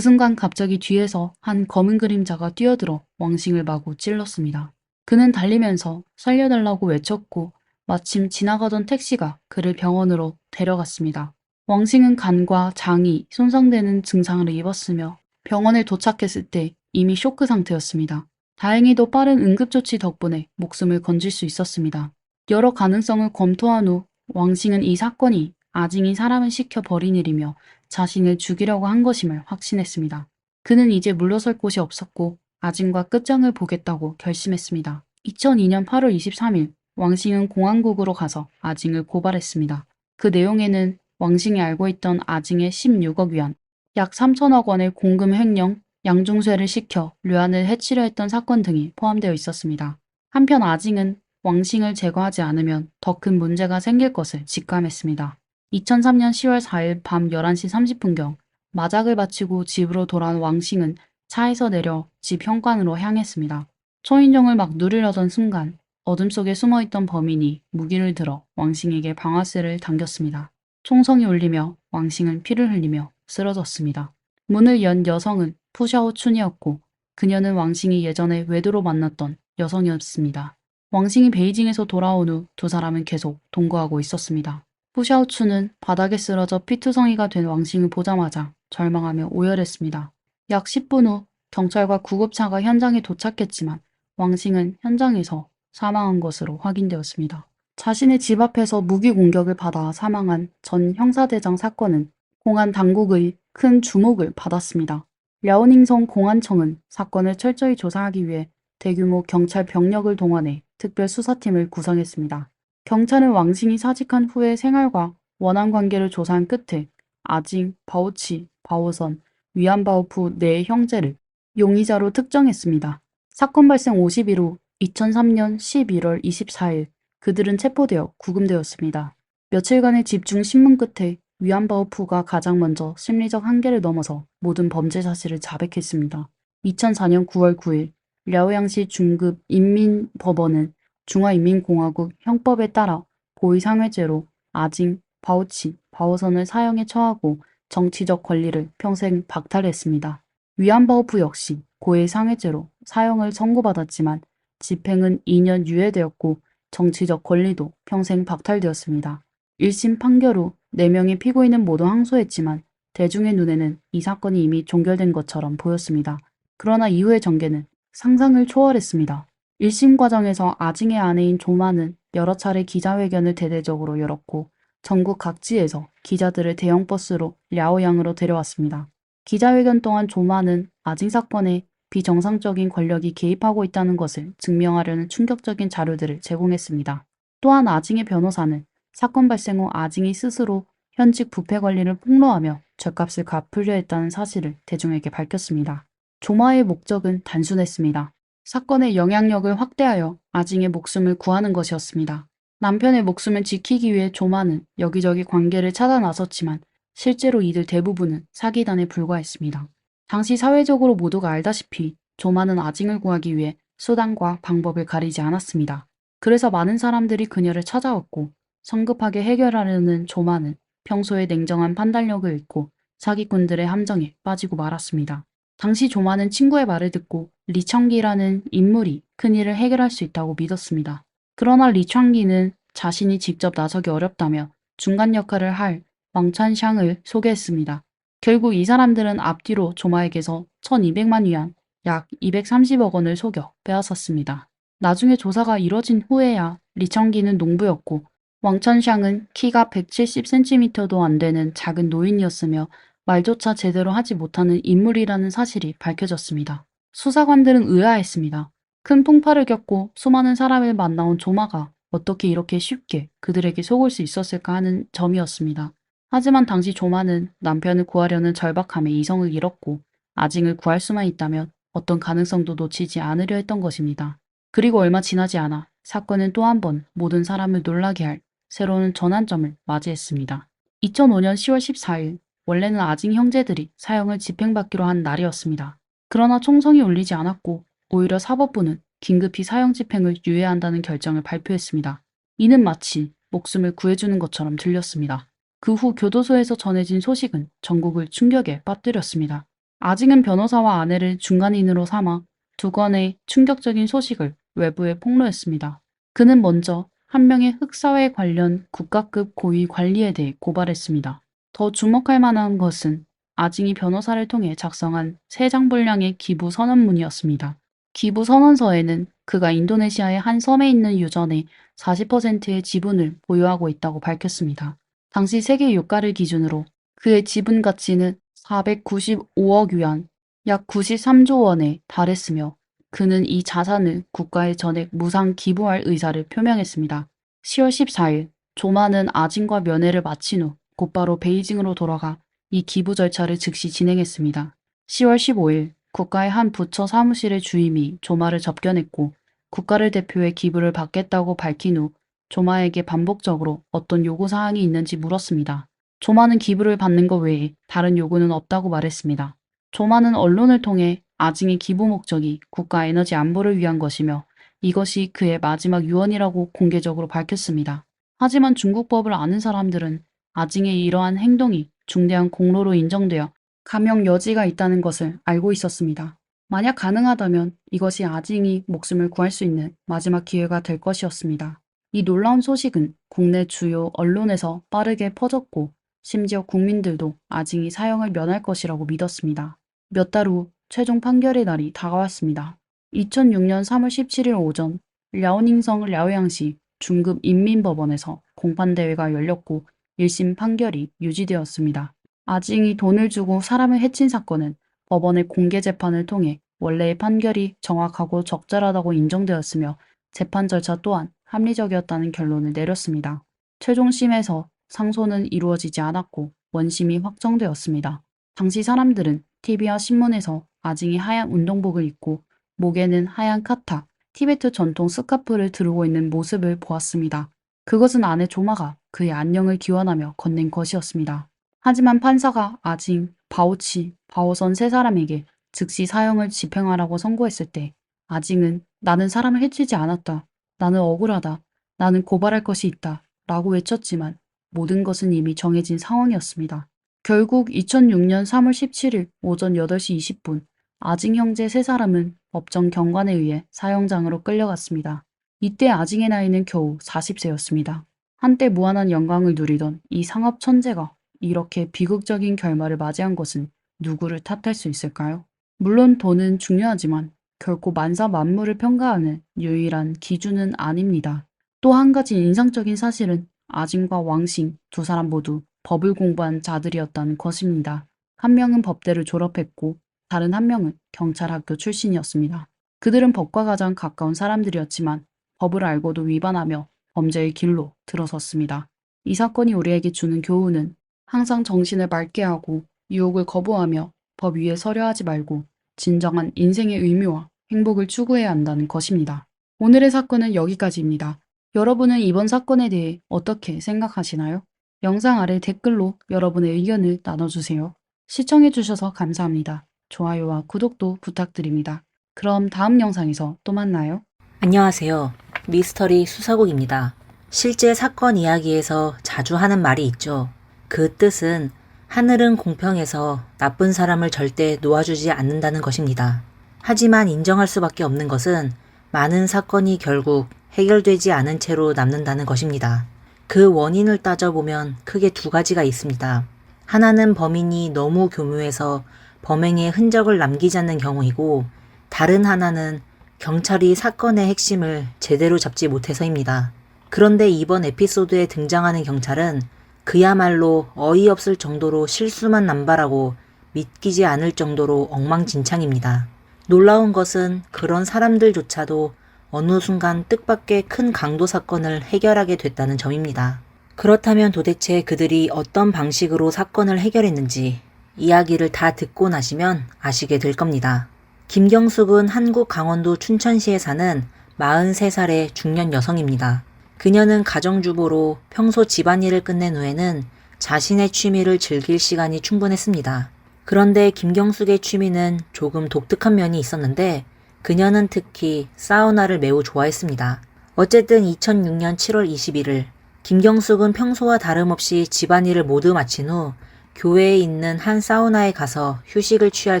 S1: 순간 갑자기 뒤에서 한 검은 그림자가 뛰어들어 왕싱을 마구 찔렀습니다. 그는 달리면서 살려달라고 외쳤고 마침 지나가던 택시가 그를 병원으로 데려갔습니다. 왕싱은 간과 장이 손상되는 증상을 입었으며 병원에 도착했을 때 이미 쇼크 상태였습니다. 다행히도 빠른 응급조치 덕분에 목숨을 건질 수 있었습니다. 여러 가능성을 검토한 후 왕싱은 이 사건이 아징이 사람을 시켜 버린 일이며 자신을 죽이려고 한 것임을 확신했습니다. 그는 이제 물러설 곳이 없었고 아징과 끝장을 보겠다고 결심했습니다. 2002년 8월 23일 왕싱은 공항국으로 가서 아징을 고발했습니다. 그 내용에는 왕싱이 알고 있던 아징의 16억 위안, 약 3천억 원의 공금 횡령, 양중쇠를 시켜 류안을 해치려 했던 사건 등이 포함되어 있었습니다. 한편 아징은 왕싱을 제거하지 않으면 더 큰 문제가 생길 것을 직감했습니다. 2003년 10월 4일 밤 11시 30분경 마작을 마치고 집으로 돌아온 왕싱은 차에서 내려 집 현관으로 향했습니다. 초인종을 막 누르려던 순간 어둠 속에 숨어있던 범인이 무기를 들어 왕싱에게 방아쇠를 당겼습니다. 총성이 울리며 왕싱은 피를 흘리며 쓰러졌습니다. 문을 연 여성은 푸샤오 춘이었고 그녀는 왕싱이 예전에 외도로 만났던 여성이었습니다. 왕싱이 베이징에서 돌아온 후 두 사람은 계속 동거하고 있었습니다. 푸샤오 춘은 바닥에 쓰러져 피투성이가 된 왕싱을 보자마자 절망하며 오열했습니다. 약 10분 후 경찰과 구급차가 현장에 도착했지만 왕싱은 현장에서 사망한 것으로 확인되었습니다. 자신의 집 앞에서 무기 공격을 받아 사망한 전 형사대장 사건은 공안 당국의 큰 주목을 받았습니다. 랴오닝성 공안청은 사건을 철저히 조사하기 위해 대규모 경찰 병력을 동원해 특별수사팀을 구성했습니다. 경찰은 왕싱이 사직한 후의 생활과 원한 관계를 조사한 끝에 아징, 바오치, 바오선, 위안바오프 네 형제를 용의자로 특정했습니다. 사건 발생 50일 후 2003년 11월 24일 그들은 체포되어 구금되었습니다. 며칠간의 집중 신문 끝에 위안바오프가 가장 먼저 심리적 한계를 넘어서 모든 범죄 사실을 자백했습니다. 2004년 9월 9일 랴오양시 중급 인민법원은 중화인민공화국 형법에 따라 고의상해죄로 아징, 바오치, 바오선을 사형에 처하고 정치적 권리를 평생 박탈했습니다. 위안바오프 역시 고의상해죄로 사형을 선고받았지만 집행은 2년 유예되었고 정치적 권리도 평생 박탈되었습니다. 1심 판결 후 4명의 피고인은 모두 항소했지만 대중의 눈에는 이 사건이 이미 종결된 것처럼 보였습니다. 그러나 이후의 전개는 상상을 초월했습니다. 1심 과정에서 아징의 아내인 조마는 여러 차례 기자회견을 대대적으로 열었고 전국 각지에서 기자들을 대형 버스로 랴오양으로 데려왔습니다. 기자회견 동안 조마는 아징 사건에 비정상적인 권력이 개입하고 있다는 것을 증명하려는 충격적인 자료들을 제공했습니다. 또한 아징의 변호사는 사건 발생 후 아징이 스스로 현직 부패 관리를 폭로하며 죗값을 갚으려 했다는 사실을 대중에게 밝혔습니다. 조마의 목적은 단순했습니다. 사건의 영향력을 확대하여 아징의 목숨을 구하는 것이었습니다. 남편의 목숨을 지키기 위해 조마는 여기저기 관계를 찾아 나섰지만 실제로 이들 대부분은 사기단에 불과했습니다. 당시 사회적으로 모두가 알다시피 조마는 아징을 구하기 위해 수단과 방법을 가리지 않았습니다. 그래서 많은 사람들이 그녀를 찾아왔고 성급하게 해결하려는 조마는 평소에 냉정한 판단력을 잃고 사기꾼들의 함정에 빠지고 말았습니다. 당시 조마는 친구의 말을 듣고 리청기라는 인물이 큰일을 해결할 수 있다고 믿었습니다. 그러나 리청기는 자신이 직접 나서기 어렵다며 중간 역할을 할 왕찬샹을 소개했습니다. 결국 이 사람들은 앞뒤로 조마에게서 1200만 위안, 약 230억 원을 속여 빼앗았습니다. 나중에 조사가 이뤄진 후에야 리청기는 농부였고 왕천샹은 키가 170cm도 안 되는 작은 노인이었으며 말조차 제대로 하지 못하는 인물이라는 사실이 밝혀졌습니다. 수사관들은 의아했습니다. 큰 풍파를 겪고 수많은 사람을 만나온 조마가 어떻게 이렇게 쉽게 그들에게 속을 수 있었을까 하는 점이었습니다. 하지만 당시 조마는 남편을 구하려는 절박함에 이성을 잃었고 아징을 구할 수만 있다면 어떤 가능성도 놓치지 않으려 했던 것입니다. 그리고 얼마 지나지 않아 사건은 또 한 번 모든 사람을 놀라게 할 새로운 전환점을 맞이했습니다. 2005년 10월 14일 원래는 아징 형제들이 사형을 집행받기로 한 날이었습니다. 그러나 총성이 울리지 않았고 오히려 사법부는 긴급히 사형 집행을 유예한다는 결정을 발표했습니다. 이는 마치 목숨을 구해주는 것처럼 들렸습니다. 그 후 교도소에서 전해진 소식은 전국을 충격에 빠뜨렸습니다. 아직은 변호사와 아내를 중간인으로 삼아 두 건의 충격적인 소식을 외부에 폭로했습니다. 그는 먼저 한 명의 흑사회 관련 국가급 고위 관리에 대해 고발했습니다. 더 주목할 만한 것은 아징이 변호사를 통해 작성한 3장 분량의 기부 선언문이었습니다. 기부 선언서에는 그가 인도네시아의 한 섬에 있는 유전의 40%의 지분을 보유하고 있다고 밝혔습니다. 당시 세계 유가를 기준으로 그의 지분 가치는 495억 위안, 약 93조 원에 달했으며 그는 이 자산을 국가에 전액 무상 기부할 의사를 표명했습니다. 10월 14일 조마는 아징과 면회를 마친 후 곧바로 베이징으로 돌아가 이 기부 절차를 즉시 진행했습니다. 10월 15일 국가의 한 부처 사무실의 주임이 조마를 접견했고 국가를 대표해 기부를 받겠다고 밝힌 후 조마에게 반복적으로 어떤 요구사항이 있는지 물었습니다. 조마는 기부를 받는 것 외에 다른 요구는 없다고 말했습니다. 조마는 언론을 통해 아징의 기부 목적이 국가 에너지 안보를 위한 것이며 이것이 그의 마지막 유언이라고 공개적으로 밝혔습니다. 하지만 중국법을 아는 사람들은 아징의 이러한 행동이 중대한 공로로 인정되어 감형 여지가 있다는 것을 알고 있었습니다. 만약 가능하다면 이것이 아징이 목숨을 구할 수 있는 마지막 기회가 될 것이었습니다. 이 놀라운 소식은 국내 주요 언론에서 빠르게 퍼졌고 심지어 국민들도 아징이 사형을 면할 것이라고 믿었습니다. 몇 달 후 최종 판결의 날이 다가왔습니다. 2006년 3월 17일 오전 랴오닝성 랴오양시 중급 인민법원에서 공판대회가 열렸고 1심 판결이 유지되었습니다. 아징이 돈을 주고 사람을 해친 사건은 법원의 공개 재판을 통해 원래의 판결이 정확하고 적절하다고 인정되었으며 재판 절차 또한 합리적이었다는 결론을 내렸습니다. 최종심에서 상소는 이루어지지 않았고 원심이 확정되었습니다. 당시 사람들은 TV와 신문에서 아징이 하얀 운동복을 입고 목에는 하얀 카타, 티베트 전통 스카프를 두르고 있는 모습을 보았습니다. 그것은 아내 조마가 그의 안녕을 기원하며 건넨 것이었습니다. 하지만 판사가 아징, 바오치, 바오선 세 사람에게 즉시 사형을 집행하라고 선고했을 때 아징은 나는 사람을 해치지 않았다. 나는 억울하다. 나는 고발할 것이 있다. 라고 외쳤지만 모든 것은 이미 정해진 상황이었습니다. 결국 2006년 3월 17일 오전 8시 20분 아징 형제 세 사람은 법정 경관에 의해 사형장으로 끌려갔습니다. 이때 아징의 나이는 겨우 40세였습니다. 한때 무한한 영광을 누리던 이 상업 천재가 이렇게 비극적인 결말을 맞이한 것은 누구를 탓할 수 있을까요? 물론 돈은 중요하지만 결코 만사 만물을 평가하는 유일한 기준은 아닙니다. 또 한 가지 인상적인 사실은 아징과 왕싱 두 사람 모두 법을 공부한 자들이었다는 것입니다. 한 명은 법대를 졸업했고 다른 한 명은 경찰학교 출신이었습니다. 그들은 법과 가장 가까운 사람들이었지만 법을 알고도 위반하며 범죄의 길로 들어섰습니다. 이 사건이 우리에게 주는 교훈은 항상 정신을 맑게 하고 유혹을 거부하며 법 위에 서려 하지 말고 진정한 인생의 의미와 행복을 추구해야 한다는 것입니다. 오늘의 사건은 여기까지입니다. 여러분은 이번 사건에 대해 어떻게 생각하시나요? 영상 아래 댓글로 여러분의 의견을 나눠주세요. 시청해주셔서 감사합니다. 좋아요와 구독도 부탁드립니다. 그럼 다음 영상에서 또 만나요.
S2: 안녕하세요. 미스터리 수사국입니다. 실제 사건 이야기에서 자주 하는 말이 있죠. 그 뜻은 하늘은 공평해서 나쁜 사람을 절대 놓아주지 않는다는 것입니다. 하지만 인정할 수밖에 없는 것은 많은 사건이 결국 해결되지 않은 채로 남는다는 것입니다. 그 원인을 따져보면 크게 두 가지가 있습니다. 하나는 범인이 너무 교묘해서 범행의 흔적을 남기지 않는 경우이고, 다른 하나는 경찰이 사건의 핵심을 제대로 잡지 못해서입니다. 그런데 이번 에피소드에 등장하는 경찰은 그야말로 어이없을 정도로 실수만 남발하고 믿기지 않을 정도로 엉망진창입니다. 놀라운 것은 그런 사람들조차도 어느 순간 뜻밖의 큰 강도 사건을 해결하게 됐다는 점입니다. 그렇다면 도대체 그들이 어떤 방식으로 사건을 해결했는지 이야기를 다 듣고 나시면 아시게 될 겁니다. 김경숙은 한국 강원도 춘천시에 사는 43살의 중년 여성입니다. 그녀는 가정주부로 평소 집안일을 끝낸 후에는 자신의 취미를 즐길 시간이 충분했습니다. 그런데 김경숙의 취미는 조금 독특한 면이 있었는데 그녀는 특히 사우나를 매우 좋아했습니다. 어쨌든 2006년 7월 21일 김경숙은 평소와 다름없이 집안일을 모두 마친 후 교회에 있는 한 사우나에 가서 휴식을 취할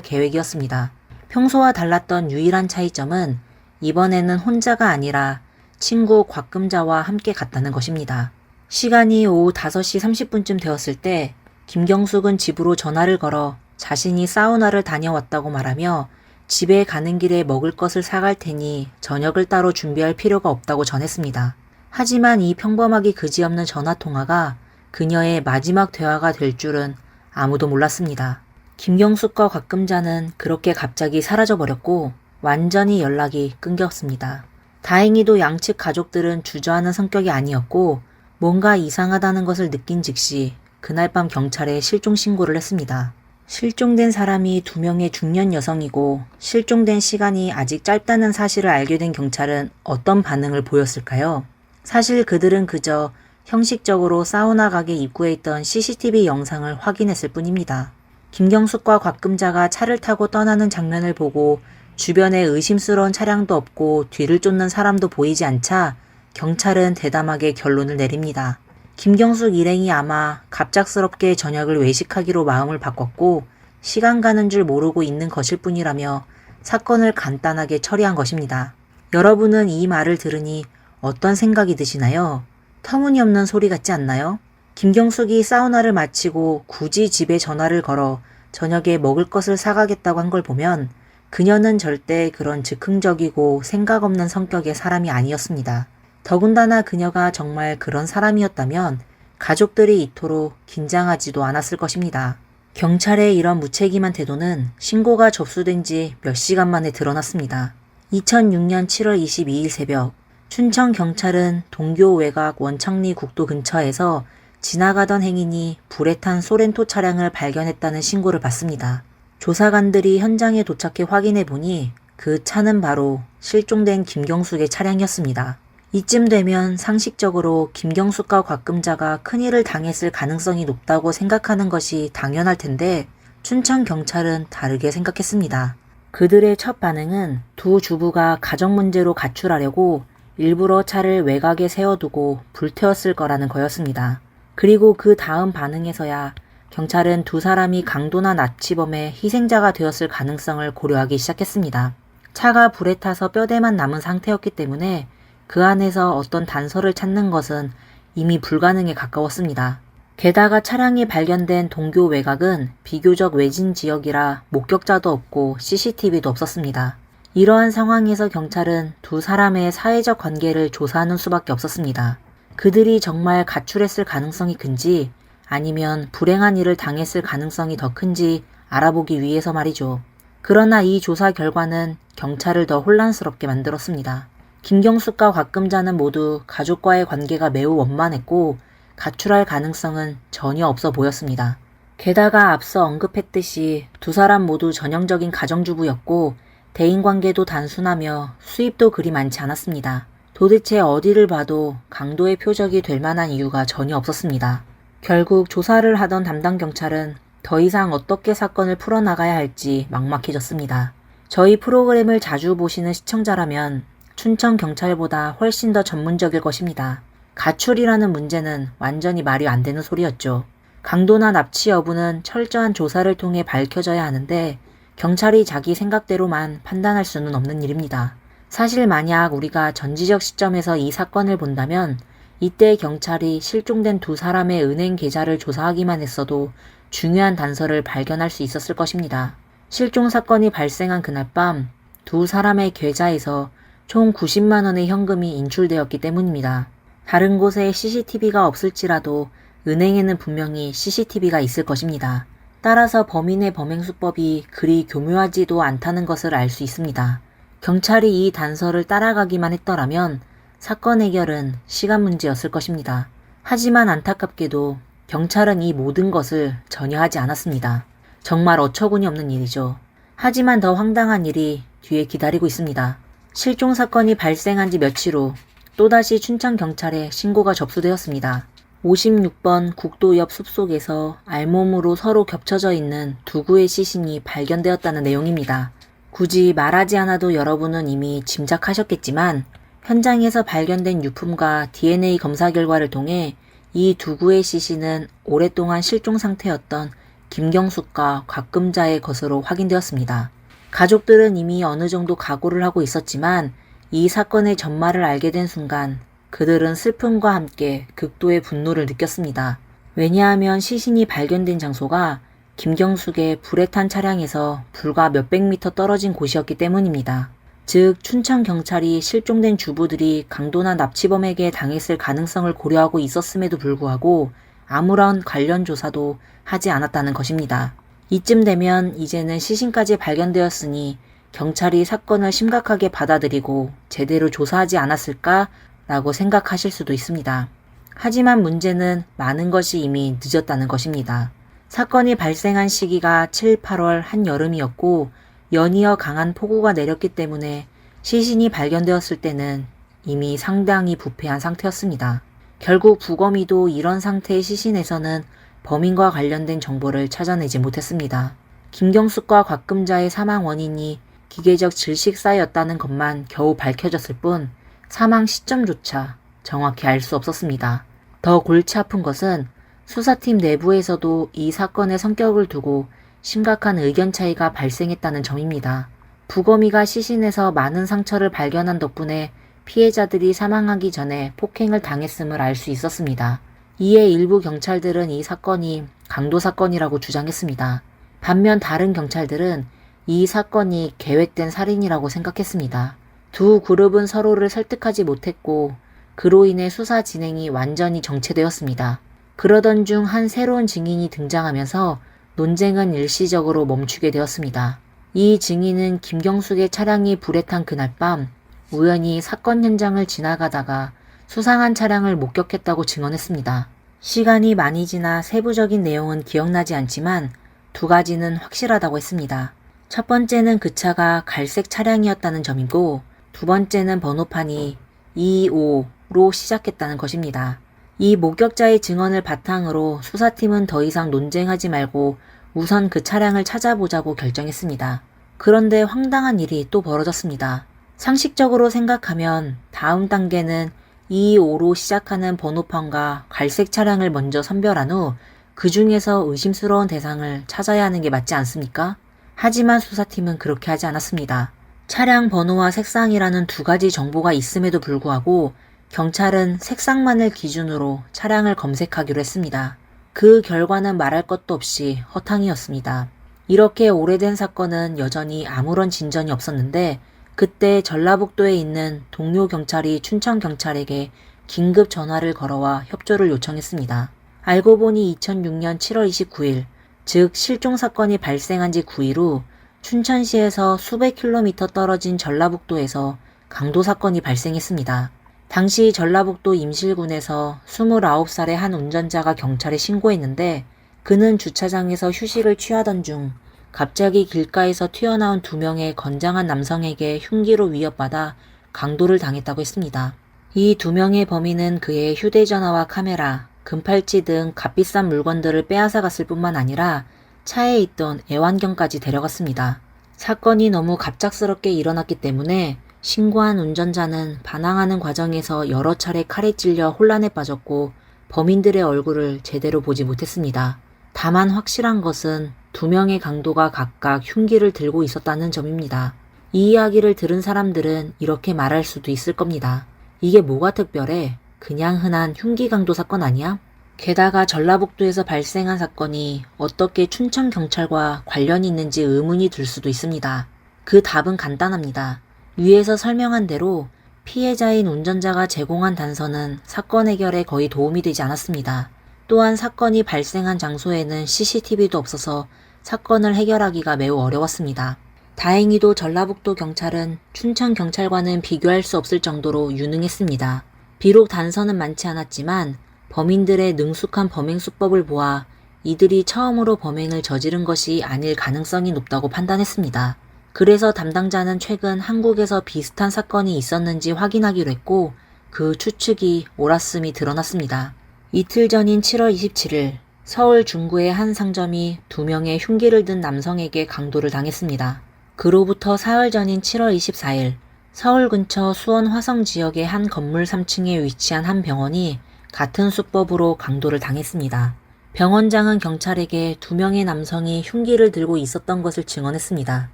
S2: 계획이었습니다. 평소와 달랐던 유일한 차이점은 이번에는 혼자가 아니라 친구 곽금자와 함께 갔다는 것입니다. 시간이 오후 5시 30분쯤 되었을 때 김경숙은 집으로 전화를 걸어 자신이 사우나를 다녀왔다고 말하며 집에 가는 길에 먹을 것을 사갈 테니 저녁을 따로 준비할 필요가 없다고 전했습니다. 하지만 이 평범하기 그지없는 전화통화가 그녀의 마지막 대화가 될 줄은 아무도 몰랐습니다. 김경숙과 곽금자는 그렇게 갑자기 사라져버렸고 완전히 연락이 끊겼습니다. 다행히도 양측 가족들은 주저하는 성격이 아니었고 뭔가 이상하다는 것을 느낀 즉시 그날 밤 경찰에 실종 신고를 했습니다. 실종된 사람이 2명의 중년 여성이고 실종된 시간이 아직 짧다는 사실을 알게 된 경찰은 어떤 반응을 보였을까요? 사실 그들은 그저 형식적으로 사우나 가게 입구에 있던 CCTV 영상을 확인했을 뿐입니다. 김경숙과 곽금자가 차를 타고 떠나는 장면을 보고 주변에 의심스러운 차량도 없고 뒤를 쫓는 사람도 보이지 않자 경찰은 대담하게 결론을 내립니다. 김경숙 일행이 아마 갑작스럽게 저녁을 외식하기로 마음을 바꿨고 시간 가는 줄 모르고 있는 것일 뿐이라며 사건을 간단하게 처리한 것입니다. 여러분은 이 말을 들으니 어떤 생각이 드시나요? 터무니없는 소리 같지 않나요? 김경숙이 사우나를 마치고 굳이 집에 전화를 걸어 저녁에 먹을 것을 사가겠다고 한 걸 보면 그녀는 절대 그런 즉흥적이고 생각 없는 성격의 사람이 아니었습니다. 더군다나 그녀가 정말 그런 사람이었다면 가족들이 이토록 긴장하지도 않았을 것입니다. 경찰의 이런 무책임한 태도는 신고가 접수된 지 몇 시간 만에 드러났습니다. 2006년 7월 22일 새벽 춘천경찰은 동교 외곽 원창리 국도 근처에서 지나가던 행인이 불에 탄 소렌토 차량을 발견했다는 신고를 받습니다. 조사관들이 현장에 도착해 확인해 보니 그 차는 바로 실종된 김경숙의 차량이었습니다. 이쯤 되면 상식적으로 김경숙과 곽금자가 큰일을 당했을 가능성이 높다고 생각하는 것이 당연할 텐데 춘천경찰은 다르게 생각했습니다. 그들의 첫 반응은 두 주부가 가정 문제로 가출하려고 일부러 차를 외곽에 세워두고 불태웠을 거라는 거였습니다. 그리고 그 다음 반응에서야 경찰은 두 사람이 강도나 납치범의 희생자가 되었을 가능성을 고려하기 시작했습니다. 차가 불에 타서 뼈대만 남은 상태였기 때문에 그 안에서 어떤 단서를 찾는 것은 이미 불가능에 가까웠습니다. 게다가 차량이 발견된 동교 외곽은 비교적 외진 지역이라 목격자도 없고 CCTV도 없었습니다. 이러한 상황에서 경찰은 두 사람의 사회적 관계를 조사하는 수밖에 없었습니다. 그들이 정말 가출했을 가능성이 큰지 아니면 불행한 일을 당했을 가능성이 더 큰지 알아보기 위해서 말이죠. 그러나 이 조사 결과는 경찰을 더 혼란스럽게 만들었습니다. 김경숙과 곽금자는 모두 가족과의 관계가 매우 원만했고 가출할 가능성은 전혀 없어 보였습니다. 게다가 앞서 언급했듯이 두 사람 모두 전형적인 가정주부였고 대인관계도 단순하며 수입도 그리 많지 않았습니다. 도대체 어디를 봐도 강도의 표적이 될 만한 이유가 전혀 없었습니다. 결국 조사를 하던 담당 경찰은 더 이상 어떻게 사건을 풀어나가야 할지 막막해졌습니다. 저희 프로그램을 자주 보시는 시청자라면 춘천경찰보다 훨씬 더 전문적일 것입니다. 가출이라는 문제는 완전히 말이 안 되는 소리였죠. 강도나 납치 여부는 철저한 조사를 통해 밝혀져야 하는데 경찰이 자기 생각대로만 판단할 수는 없는 일입니다. 사실 만약 우리가 전지적 시점에서 이 사건을 본다면 이때 경찰이 실종된 두 사람의 은행 계좌를 조사하기만 했어도 중요한 단서를 발견할 수 있었을 것입니다. 실종 사건이 발생한 그날 밤 두 사람의 계좌에서 총 90만 원의 현금이 인출되었기 때문입니다. 다른 곳에 CCTV가 없을지라도 은행에는 분명히 CCTV가 있을 것입니다. 따라서 범인의 범행 수법이 그리 교묘하지도 않다는 것을 알 수 있습니다. 경찰이 이 단서를 따라가기만 했더라면 사건 해결은 시간 문제였을 것입니다. 하지만 안타깝게도 경찰은 이 모든 것을 전혀 하지 않았습니다. 정말 어처구니 없는 일이죠. 하지만 더 황당한 일이 뒤에 기다리고 있습니다. 실종 사건이 발생한 지 며칠 후 또다시 춘천경찰에 신고가 접수되었습니다. 56번 국도 옆 숲속에서 알몸으로 서로 겹쳐져 있는 두 구의 시신이 발견되었다는 내용입니다. 굳이 말하지 않아도 여러분은 이미 짐작하셨겠지만 현장에서 발견된 유품과 DNA 검사 결과를 통해 이 두 구의 시신은 오랫동안 실종 상태였던 김경숙과 곽금자의 것으로 확인되었습니다. 가족들은 이미 어느 정도 각오를 하고 있었지만 이 사건의 전말을 알게 된 순간 그들은 슬픔과 함께 극도의 분노를 느꼈습니다. 왜냐하면 시신이 발견된 장소가 김경숙의 불에 탄 차량에서 불과 몇백 미터 떨어진 곳이었기 때문입니다. 즉 춘천경찰이 실종된 주부들이 강도나 납치범에게 당했을 가능성을 고려하고 있었음에도 불구하고 아무런 관련 조사도 하지 않았다는 것입니다. 이쯤 되면 이제는 시신까지 발견되었으니 경찰이 사건을 심각하게 받아들이고 제대로 조사하지 않았을까라고 생각하실 수도 있습니다. 하지만 문제는 많은 것이 이미 늦었다는 것입니다. 사건이 발생한 시기가 7, 8월 한여름이었고 연이어 강한 폭우가 내렸기 때문에 시신이 발견되었을 때는 이미 상당히 부패한 상태였습니다. 결국 부검이도 이런 상태의 시신에서는 범인과 관련된 정보를 찾아내지 못했습니다. 김경숙과 곽금자의 사망 원인이 기계적 질식사였다는 것만 겨우 밝혀졌을 뿐 사망 시점조차 정확히 알 수 없었습니다. 더 골치 아픈 것은 수사팀 내부에서도 이 사건의 성격을 두고 심각한 의견 차이가 발생했다는 점입니다. 부검이가 시신에서 많은 상처를 발견한 덕분에 피해자들이 사망하기 전에 폭행을 당했음을 알 수 있었습니다. 이에 일부 경찰들은 이 사건이 강도 사건이라고 주장했습니다. 반면 다른 경찰들은 이 사건이 계획된 살인이라고 생각했습니다. 두 그룹은 서로를 설득하지 못했고 그로 인해 수사 진행이 완전히 정체되었습니다. 그러던 중 한 새로운 증인이 등장하면서 논쟁은 일시적으로 멈추게 되었습니다. 이 증인은 김경숙의 차량이 불에 탄 그날 밤 우연히 사건 현장을 지나가다가 수상한 차량을 목격했다고 증언했습니다. 시간이 많이 지나 세부적인 내용은 기억나지 않지만 두 가지는 확실하다고 했습니다. 첫 번째는 그 차가 갈색 차량이었다는 점이고 두 번째는 번호판이 25로 시작했다는 것입니다. 이 목격자의 증언을 바탕으로 수사팀은 더 이상 논쟁하지 말고 우선 그 차량을 찾아보자고 결정했습니다. 그런데 황당한 일이 또 벌어졌습니다. 상식적으로 생각하면 다음 단계는 225로 시작하는 번호판과 갈색 차량을 먼저 선별한 후 그 중에서 의심스러운 대상을 찾아야 하는 게 맞지 않습니까? 하지만 수사팀은 그렇게 하지 않았습니다. 차량 번호와 색상이라는 두 가지 정보가 있음에도 불구하고 경찰은 색상만을 기준으로 차량을 검색하기로 했습니다. 그 결과는 말할 것도 없이 허탕이었습니다. 이렇게 오래된 사건은 여전히 아무런 진전이 없었는데 그때 전라북도에 있는 동료 경찰이 춘천 경찰에게 긴급 전화를 걸어와 협조를 요청했습니다. 알고 보니 2006년 7월 29일, 즉 실종 사건이 발생한 지 9일 후 춘천시에서 수백 킬로미터 떨어진 전라북도에서 강도 사건이 발생했습니다. 당시 전라북도 임실군에서 29살의 한 운전자가 경찰에 신고했는데 그는 주차장에서 휴식을 취하던 중 갑자기 길가에서 튀어나온 두 명의 건장한 남성에게 흉기로 위협받아 강도를 당했다고 했습니다. 이 두 명의 범인은 그의 휴대전화와 카메라, 금팔찌 등 값비싼 물건들을 빼앗아갔을 뿐만 아니라 차에 있던 애완견까지 데려갔습니다. 사건이 너무 갑작스럽게 일어났기 때문에 신고한 운전자는 반항하는 과정에서 여러 차례 칼에 찔려 혼란에 빠졌고 범인들의 얼굴을 제대로 보지 못했습니다. 다만 확실한 것은 두 명의 강도가 각각 흉기를 들고 있었다는 점입니다. 이 이야기를 들은 사람들은 이렇게 말할 수도 있을 겁니다. 이게 뭐가 특별해? 그냥 흔한 흉기 강도 사건 아니야? 게다가 전라북도에서 발생한 사건이 어떻게 춘천경찰과 관련이 있는지 의문이 들 수도 있습니다. 그 답은 간단합니다. 위에서 설명한 대로 피해자인 운전자가 제공한 단서는 사건 해결에 거의 도움이 되지 않았습니다. 또한 사건이 발생한 장소에는 CCTV도 없어서 사건을 해결하기가 매우 어려웠습니다. 다행히도 전라북도 경찰은 춘천 경찰과는 비교할 수 없을 정도로 유능했습니다. 비록 단서는 많지 않았지만 범인들의 능숙한 범행 수법을 보아 이들이 처음으로 범행을 저지른 것이 아닐 가능성이 높다고 판단했습니다. 그래서 담당자는 최근 한국에서 비슷한 사건이 있었는지 확인하기로 했고 그 추측이 옳았음이 드러났습니다. 이틀 전인 7월 27일 서울 중구의 한 상점이 두 명의 흉기를 든 남성에게 강도를 당했습니다. 그로부터 사흘 전인 7월 24일 서울 근처 수원 화성 지역의 한 건물 3층에 위치한 한 병원이 같은 수법으로 강도를 당했습니다. 병원장은 경찰에게 2명의 남성이 흉기를 들고 있었던 것을 증언했습니다.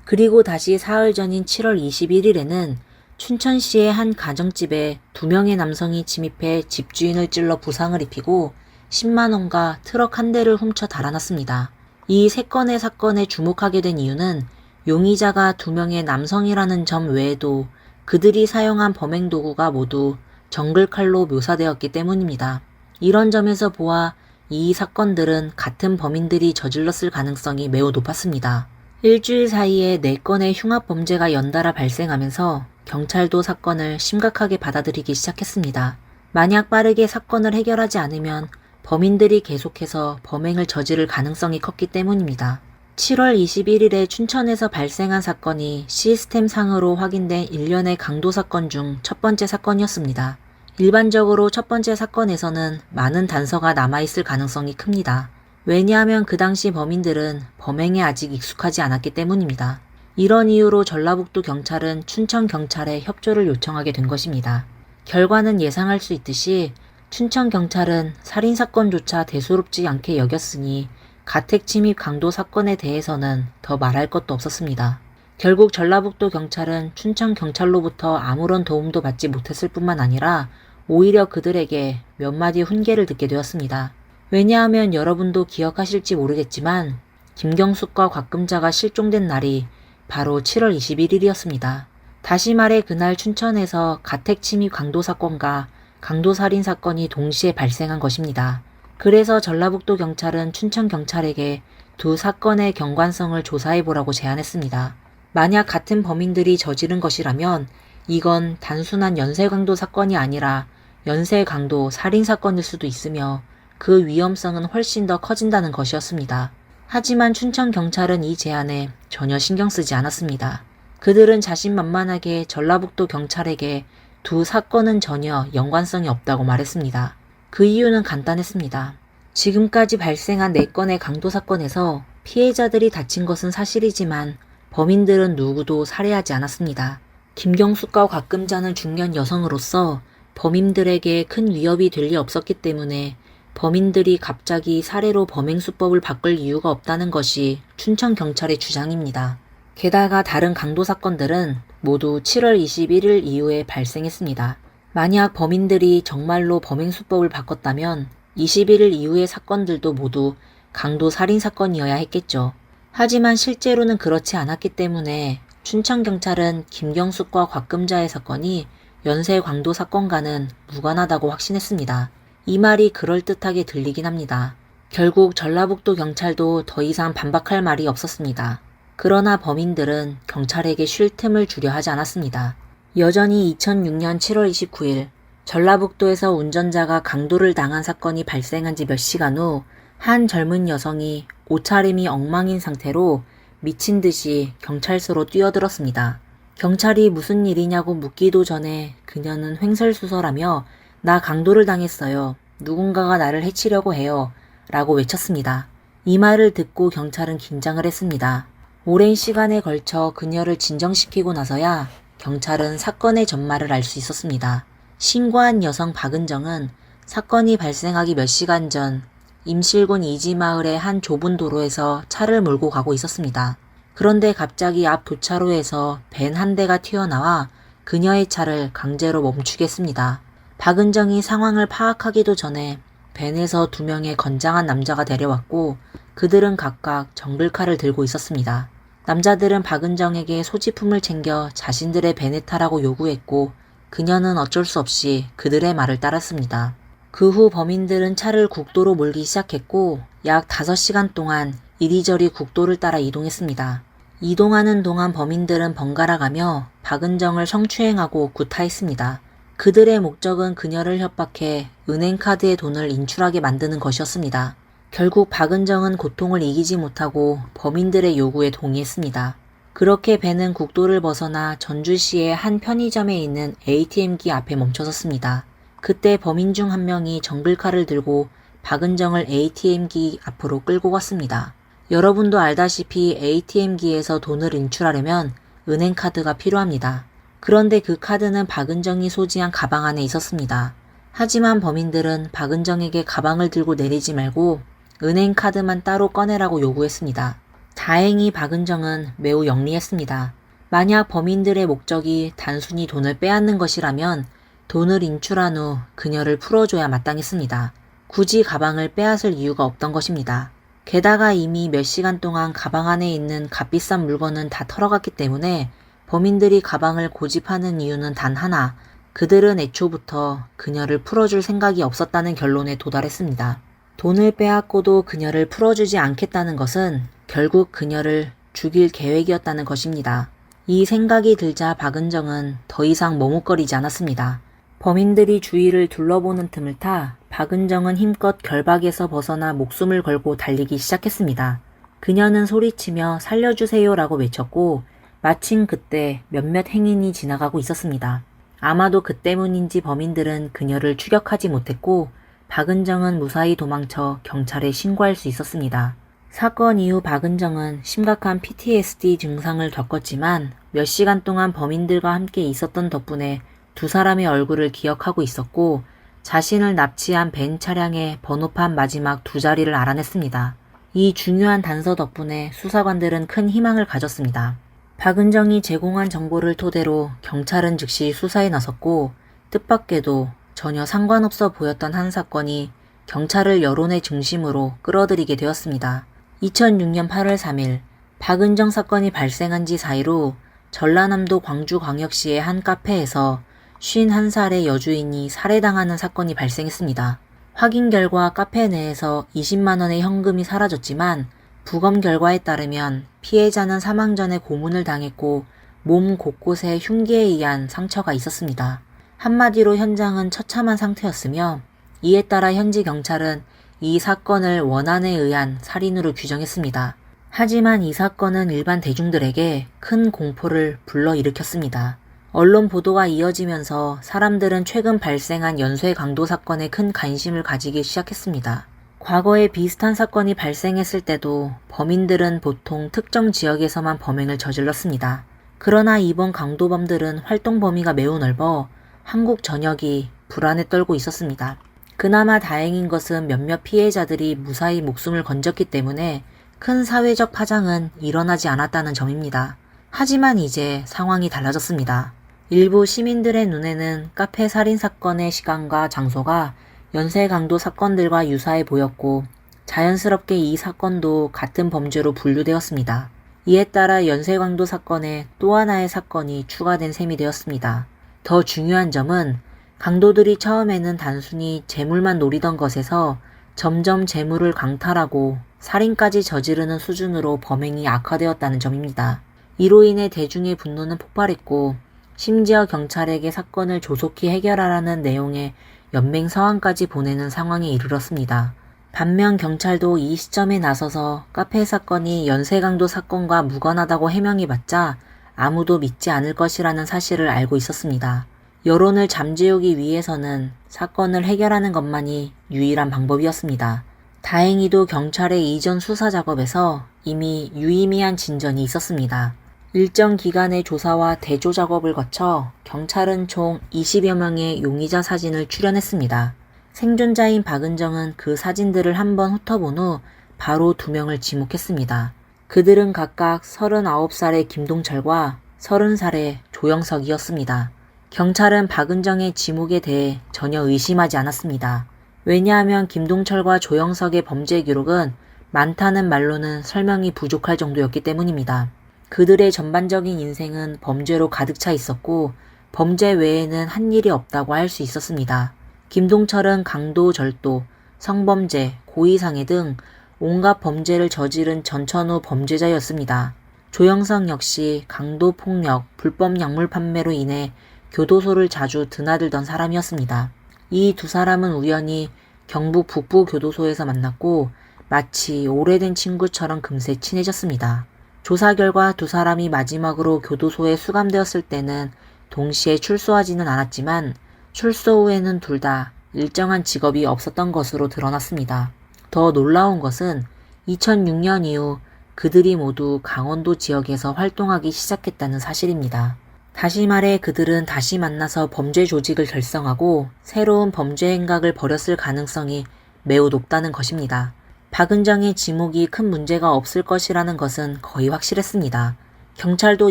S2: 그리고 다시 사흘 전인 7월 21일에는 춘천시의 한 가정집에 2명의 남성이 침입해 집주인을 찔러 부상을 입히고 10만 원과 트럭 한 대를 훔쳐 달아났습니다. 이 3건의 사건에 주목하게 된 이유는 용의자가 2명의 남성이라는 점 외에도 그들이 사용한 범행 도구가 모두 정글칼로 묘사되었기 때문입니다. 이런 점에서 보아 이 사건들은 같은 범인들이 저질렀을 가능성이 매우 높았습니다. 일주일 사이에 4건의 흉악 범죄가 연달아 발생하면서 경찰도 사건을 심각하게 받아들이기 시작했습니다. 만약 빠르게 사건을 해결하지 않으면 범인들이 계속해서 범행을 저지를 가능성이 컸기 때문입니다. 7월 21일에 춘천에서 발생한 사건이 시스템상으로 확인된 일련의 강도 사건 중 첫 번째 사건이었습니다. 일반적으로 첫 번째 사건에서는 많은 단서가 남아있을 가능성이 큽니다. 왜냐하면 그 당시 범인들은 범행에 아직 익숙하지 않았기 때문입니다. 이런 이유로 전라북도 경찰은 춘천 경찰에 협조를 요청하게 된 것입니다. 결과는 예상할 수 있듯이 춘천 경찰은 살인사건조차 대수롭지 않게 여겼으니 가택 침입 강도 사건에 대해서는 더 말할 것도 없었습니다. 결국 전라북도 경찰은 춘천 경찰로부터 아무런 도움도 받지 못했을 뿐만 아니라 오히려 그들에게 몇 마디 훈계를 듣게 되었습니다. 왜냐하면 여러분도 기억하실지 모르겠지만 김경숙과 곽금자가 실종된 날이 바로 7월 21일이었습니다. 다시 말해 그날 춘천에서 가택 침입 강도 사건과 강도 살인 사건이 동시에 발생한 것입니다. 그래서 전라북도 경찰은 춘천 경찰에게 두 사건의 경관성을 조사해보라고 제안했습니다. 만약 같은 범인들이 저지른 것이라면 이건 단순한 연쇄강도 사건이 아니라 연쇄강도 살인사건일 수도 있으며 그 위험성은 훨씬 더 커진다는 것이었습니다. 하지만 춘천 경찰은 이 제안에 전혀 신경 쓰지 않았습니다. 그들은 자신만만하게 전라북도 경찰에게 두 사건은 전혀 연관성이 없다고 말했습니다. 그 이유는 간단했습니다. 지금까지 발생한 4건의 강도 사건에서 피해자들이 다친 것은 사실이지만 범인들은 누구도 살해하지 않았습니다. 김경숙과 곽금자는 중년 여성으로서 범인들에게 큰 위협이 될 리 없었기 때문에 범인들이 갑자기 살해로 범행 수법을 바꿀 이유가 없다는 것이 춘천 경찰의 주장입니다. 게다가 다른 강도 사건들은 모두 7월 21일 이후에 발생했습니다. 만약 범인들이 정말로 범행 수법을 바꿨다면 21일 이후의 사건들도 모두 강도 살인 사건이어야 했겠죠. 하지만 실제로는 그렇지 않았기 때문에 춘천경찰은 김경숙과 곽금자의 사건이 연쇄 강도 사건과는 무관하다고 확신했습니다. 이 말이 그럴듯하게 들리긴 합니다. 결국 전라북도 경찰도 더 이상 반박할 말이 없었습니다. 그러나 범인들은 경찰에게 쉴 틈을 주려 하지 않았습니다. 여전히 2006년 7월 29일 전라북도에서 운전자가 강도를 당한 사건이 발생한 지 몇 시간 후 한 젊은 여성이 옷차림이 엉망인 상태로 미친 듯이 경찰서로 뛰어들었습니다. 경찰이 무슨 일이냐고 묻기도 전에 그녀는 횡설수설하며 나 강도를 당했어요. 누군가가 나를 해치려고 해요. 라고 외쳤습니다. 이 말을 듣고 경찰은 긴장을 했습니다. 오랜 시간에 걸쳐 그녀를 진정시키고 나서야 경찰은 사건의 전말을 알 수 있었습니다. 신고한 여성 박은정은 사건이 발생하기 몇 시간 전 임실군 이지마을의 한 좁은 도로에서 차를 몰고 가고 있었습니다. 그런데 갑자기 앞 교차로에서 밴 한 대가 튀어나와 그녀의 차를 강제로 멈추게 했습니다. 박은정이 상황을 파악하기도 전에 밴에서 2명의 건장한 남자가 내려왔고 그들은 각각 정글칼을 들고 있었습니다. 남자들은 박은정에게 소지품을 챙겨 자신들의 밴에 타라고 요구했고 그녀는 어쩔 수 없이 그들의 말을 따랐습니다. 그 후 범인들은 차를 국도로 몰기 시작했고 약 5시간 동안 이리저리 국도를 따라 이동했습니다. 이동하는 동안 범인들은 번갈아가며 박은정을 성추행하고 구타했습니다. 그들의 목적은 그녀를 협박해 은행카드의 돈을 인출하게 만드는 것이었습니다. 결국 박은정은 고통을 이기지 못하고 범인들의 요구에 동의했습니다. 그렇게 배는 국도를 벗어나 전주시의 한 편의점에 있는 ATM기 앞에 멈춰섰습니다. 그때 범인 중 한 명이 정글칼을 들고 박은정을 ATM기 앞으로 끌고 갔습니다. 여러분도 알다시피 ATM기에서 돈을 인출하려면 은행카드가 필요합니다. 그런데 그 카드는 박은정이 소지한 가방 안에 있었습니다. 하지만 범인들은 박은정에게 가방을 들고 내리지 말고 은행 카드만 따로 꺼내라고 요구했습니다. 다행히 박은정은 매우 영리했습니다. 만약 범인들의 목적이 단순히 돈을 빼앗는 것이라면 돈을 인출한 후 그녀를 풀어줘야 마땅했습니다. 굳이 가방을 빼앗을 이유가 없던 것입니다. 게다가 이미 몇 시간 동안 가방 안에 있는 값비싼 물건은 다 털어갔기 때문에 범인들이 가방을 고집하는 이유는 단 하나, 그들은 애초부터 그녀를 풀어줄 생각이 없었다는 결론에 도달했습니다. 돈을 빼앗고도 그녀를 풀어주지 않겠다는 것은 결국 그녀를 죽일 계획이었다는 것입니다. 이 생각이 들자 박은정은 더 이상 머뭇거리지 않았습니다. 범인들이 주위를 둘러보는 틈을 타 박은정은 힘껏 결박에서 벗어나 목숨을 걸고 달리기 시작했습니다. 그녀는 소리치며 살려주세요라고 외쳤고 마침 그때 몇몇 행인이 지나가고 있었습니다. 아마도 그 때문인지 범인들은 그녀를 추격하지 못했고 박은정은 무사히 도망쳐 경찰에 신고할 수 있었습니다. 사건 이후 박은정은 심각한 PTSD 증상을 겪었지만 몇 시간 동안 범인들과 함께 있었던 덕분에 두 사람의 얼굴을 기억하고 있었고 자신을 납치한 벤 차량의 번호판 마지막 두 자리를 알아냈습니다. 이 중요한 단서 덕분에 수사관들은 큰 희망을 가졌습니다. 박은정이 제공한 정보를 토대로 경찰은 즉시 수사에 나섰고 뜻밖에도 전혀 상관없어 보였던 한 사건이 경찰을 여론의 중심으로 끌어들이게 되었습니다. 2006년 8월 3일 박은정 사건이 발생한 지 4일 후 전라남도 광주광역시의 한 카페에서 51살의 여주인이 살해당하는 사건이 발생했습니다. 확인 결과 카페 내에서 20만 원의 현금이 사라졌지만 부검 결과에 따르면 피해자는 사망 전에 고문을 당했고 몸 곳곳에 흉기에 의한 상처가 있었습니다. 한마디로 현장은 처참한 상태였으며 이에 따라 현지 경찰은 이 사건을 원한에 의한 살인으로 규정했습니다. 하지만 이 사건은 일반 대중들에게 큰 공포를 불러일으켰습니다. 언론 보도가 이어지면서 사람들은 최근 발생한 연쇄 강도 사건에 큰 관심을 가지기 시작했습니다. 과거에 비슷한 사건이 발생했을 때도 범인들은 보통 특정 지역에서만 범행을 저질렀습니다. 그러나 이번 강도범들은 활동 범위가 매우 넓어 한국 전역이 불안에 떨고 있었습니다. 그나마 다행인 것은 몇몇 피해자들이 무사히 목숨을 건졌기 때문에 큰 사회적 파장은 일어나지 않았다는 점입니다. 하지만 이제 상황이 달라졌습니다. 일부 시민들의 눈에는 카페 살인 사건의 시간과 장소가 연쇄 강도 사건들과 유사해 보였고 자연스럽게 이 사건도 같은 범죄로 분류되었습니다. 이에 따라 연쇄 강도 사건에 또 하나의 사건이 추가된 셈이 되었습니다. 더 중요한 점은 강도들이 처음에는 단순히 재물만 노리던 것에서 점점 재물을 강탈하고 살인까지 저지르는 수준으로 범행이 악화되었다는 점입니다. 이로 인해 대중의 분노는 폭발했고 심지어 경찰에게 사건을 조속히 해결하라는 내용의 연맹 서한까지 보내는 상황에 이르렀습니다. 반면 경찰도 이 시점에 나서서 카페 사건이 연쇄강도 사건과 무관하다고 해명해봤자 아무도 믿지 않을 것이라는 사실을 알고 있었습니다. 여론을 잠재우기 위해서는 사건을 해결하는 것만이 유일한 방법이었습니다. 다행히도 경찰의 이전 수사 작업에서 이미 유의미한 진전이 있었습니다. 일정 기간의 조사와 대조 작업을 거쳐 경찰은 총 20여 명의 용의자 사진을 출연했습니다. 생존자인 박은정은 그 사진들을 한번 훑어본 후 바로 2명을 지목했습니다. 그들은 각각 39살의 김동철과 30살의 조영석이었습니다. 경찰은 박은정의 지목에 대해 전혀 의심하지 않았습니다. 왜냐하면 김동철과 조영석의 범죄 기록은 많다는 말로는 설명이 부족할 정도였기 때문입니다. 그들의 전반적인 인생은 범죄로 가득 차 있었고 범죄 외에는 한 일이 없다고 할 수 있었습니다. 김동철은 강도, 절도, 성범죄, 고의상해 등 온갖 범죄를 저지른 전천후 범죄자였습니다. 조영석 역시 강도, 폭력, 불법 약물 판매로 인해 교도소를 자주 드나들던 사람이었습니다. 이 두 사람은 우연히 경북 북부 교도소에서 만났고 마치 오래된 친구처럼 금세 친해졌습니다. 조사 결과 두 사람이 마지막으로 교도소에 수감되었을 때는 동시에 출소하지는 않았지만 출소 후에는 둘 다 일정한 직업이 없었던 것으로 드러났습니다. 더 놀라운 것은 2006년 이후 그들이 모두 강원도 지역에서 활동하기 시작했다는 사실입니다. 다시 말해 그들은 다시 만나서 범죄 조직을 결성하고 새로운 범죄 행각을 벌였을 가능성이 매우 높다는 것입니다. 박은정의 지목이 큰 문제가 없을 것이라는 것은 거의 확실했습니다. 경찰도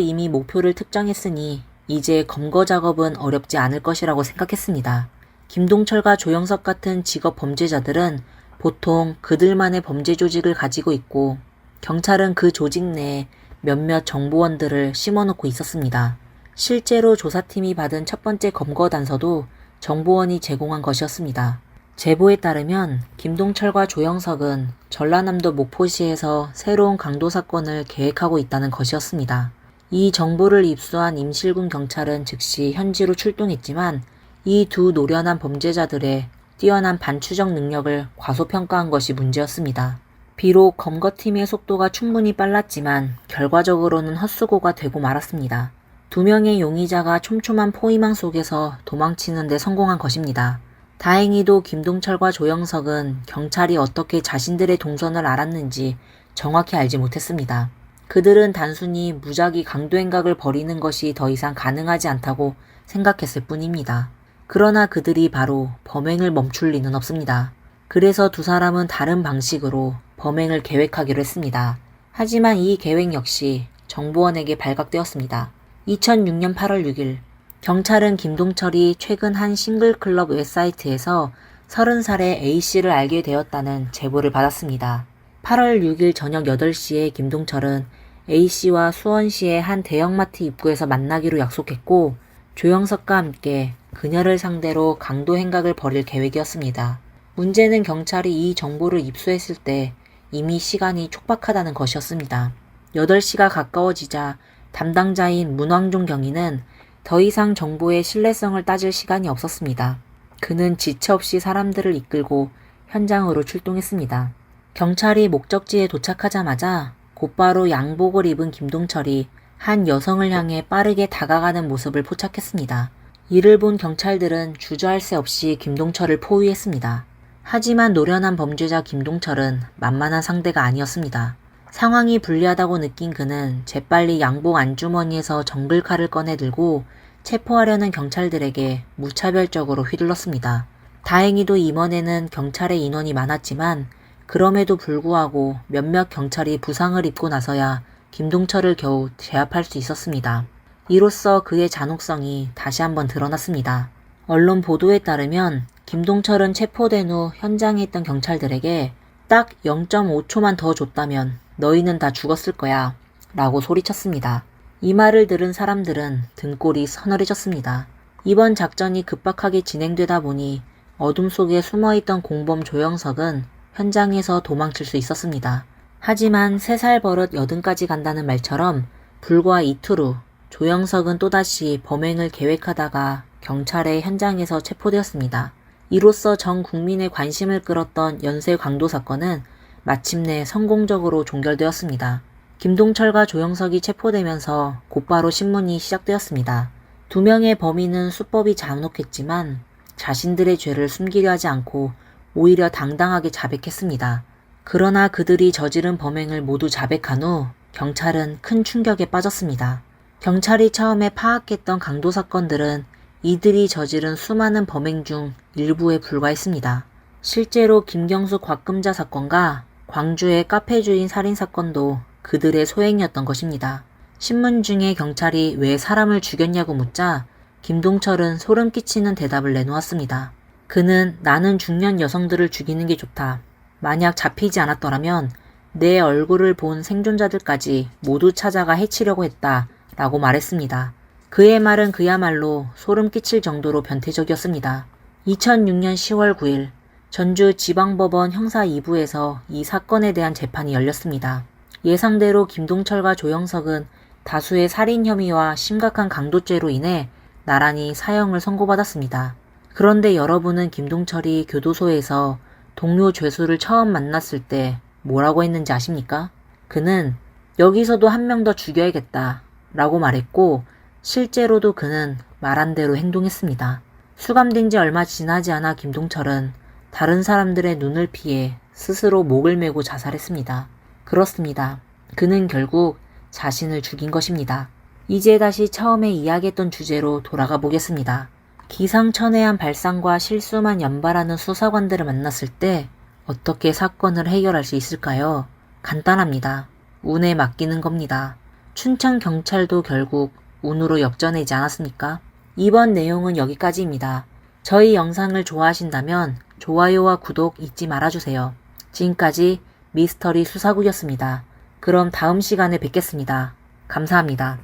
S2: 이미 목표를 특정했으니 이제 검거 작업은 어렵지 않을 것이라고 생각했습니다. 김동철과 조영석 같은 직업 범죄자들은 보통 그들만의 범죄 조직을 가지고 있고 경찰은 그 조직 내에 몇몇 정보원들을 심어놓고 있었습니다. 실제로 조사팀이 받은 첫 번째 검거 단서도 정보원이 제공한 것이었습니다. 제보에 따르면 김동철과 조영석은 전라남도 목포시에서 새로운 강도 사건을 계획하고 있다는 것이었습니다. 이 정보를 입수한 임실군 경찰은 즉시 현지로 출동했지만 이 두 노련한 범죄자들의 뛰어난 반추적 능력을 과소평가한 것이 문제였습니다. 비록 검거팀의 속도가 충분히 빨랐지만 결과적으로는 헛수고가 되고 말았습니다. 두 명의 용의자가 촘촘한 포위망 속에서 도망치는 데 성공한 것입니다. 다행히도 김동철과 조영석은 경찰이 어떻게 자신들의 동선을 알았는지 정확히 알지 못했습니다. 그들은 단순히 무작위 강도 행각을 벌이는 것이 더 이상 가능하지 않다고 생각했을 뿐입니다. 그러나 그들이 바로 범행을 멈출 리는 없습니다. 그래서 두 사람은 다른 방식으로 범행을 계획하기로 했습니다. 하지만 이 계획 역시 정보원에게 발각되었습니다. 2006년 8월 6일 경찰은 김동철이 최근 한 싱글클럽 웹사이트에서 30살의 A씨를 알게 되었다는 제보를 받았습니다. 8월 6일 저녁 8시에 김동철은 A씨와 수원시의 한 대형마트 입구에서 만나기로 약속했고 조영석과 함께 그녀를 상대로 강도 행각을 벌일 계획이었습니다. 문제는 경찰이 이 정보를 입수했을 때 이미 시간이 촉박하다는 것이었습니다. 8시가 가까워지자 담당자인 문왕종 경위는 더 이상 정보의 신뢰성을 따질 시간이 없었습니다. 그는 지체 없이 사람들을 이끌고 현장으로 출동했습니다. 경찰이 목적지에 도착하자마자 곧바로 양복을 입은 김동철이 한 여성을 향해 빠르게 다가가는 모습을 포착했습니다. 이를 본 경찰들은 주저할 새 없이 김동철을 포위했습니다. 하지만 노련한 범죄자 김동철은 만만한 상대가 아니었습니다. 상황이 불리하다고 느낀 그는 재빨리 양복 안주머니에서 정글칼을 꺼내 들고 체포하려는 경찰들에게 무차별적으로 휘둘렀습니다. 다행히도 임원에는 경찰의 인원이 많았지만 그럼에도 불구하고 몇몇 경찰이 부상을 입고 나서야 김동철을 겨우 제압할 수 있었습니다. 이로써 그의 잔혹성이 다시 한번 드러났습니다. 언론 보도에 따르면 김동철은 체포된 후 현장에 있던 경찰들에게 딱 0.5초만 더 줬다면 너희는 다 죽었을 거야 라고 소리쳤습니다. 이 말을 들은 사람들은 등골이 서늘해졌습니다. 이번 작전이 급박하게 진행되다 보니 어둠 속에 숨어있던 공범 조영석은 현장에서 도망칠 수 있었습니다. 하지만 3살 버릇 80까지 간다는 말처럼 불과 이틀 후 조영석은 또다시 범행을 계획하다가 경찰의 현장에서 체포되었습니다. 이로써 전 국민의 관심을 끌었던 연쇄 강도 사건은 마침내 성공적으로 종결되었습니다. 김동철과 조영석이 체포되면서 곧바로 신문이 시작되었습니다. 두 명의 범인은 수법이 잔혹했지만 자신들의 죄를 숨기려 하지 않고 오히려 당당하게 자백했습니다. 그러나 그들이 저지른 범행을 모두 자백한 후 경찰은 큰 충격에 빠졌습니다. 경찰이 처음에 파악했던 강도 사건들은 이들이 저지른 수많은 범행 중 일부에 불과했습니다. 실제로 김경수 곽금자 사건과 광주의 카페 주인 살인 사건도 그들의 소행이었던 것입니다. 신문 중에 경찰이 왜 사람을 죽였냐고 묻자 김동철은 소름 끼치는 대답을 내놓았습니다. 그는 나는 중년 여성들을 죽이는 게 좋다. 만약 잡히지 않았더라면 내 얼굴을 본 생존자들까지 모두 찾아가 해치려고 했다 라고 말했습니다. 그의 말은 그야말로 소름 끼칠 정도로 변태적이었습니다. 2006년 10월 9일 전주 지방법원 형사 2부에서 이 사건에 대한 재판이 열렸습니다. 예상대로 김동철과 조영석은 다수의 살인 혐의와 심각한 강도죄로 인해 나란히 사형을 선고받았습니다. 그런데 여러분은 김동철이 교도소에서 동료 죄수를 처음 만났을 때 뭐라고 했는지 아십니까? 그는 여기서도 한 명 더 죽여야겠다 라고 말했고 실제로도 그는 말한 대로 행동했습니다. 수감된 지 얼마 지나지 않아 김동철은 다른 사람들의 눈을 피해 스스로 목을 메고 자살했습니다. 그렇습니다. 그는 결국 자신을 죽인 것입니다. 이제 다시 처음에 이야기했던 주제로 돌아가 보겠습니다. 기상천외한 발상과 실수만 연발하는 수사관들을 만났을 때 어떻게 사건을 해결할 수 있을까요? 간단합니다. 운에 맡기는 겁니다. 춘천경찰도 결국 운으로 역전하지 않았습니까? 이번 내용은 여기까지입니다. 저희 영상을 좋아하신다면 좋아요와 구독 잊지 말아주세요. 지금까지 미스터리 수사국이었습니다. 그럼 다음 시간에 뵙겠습니다. 감사합니다.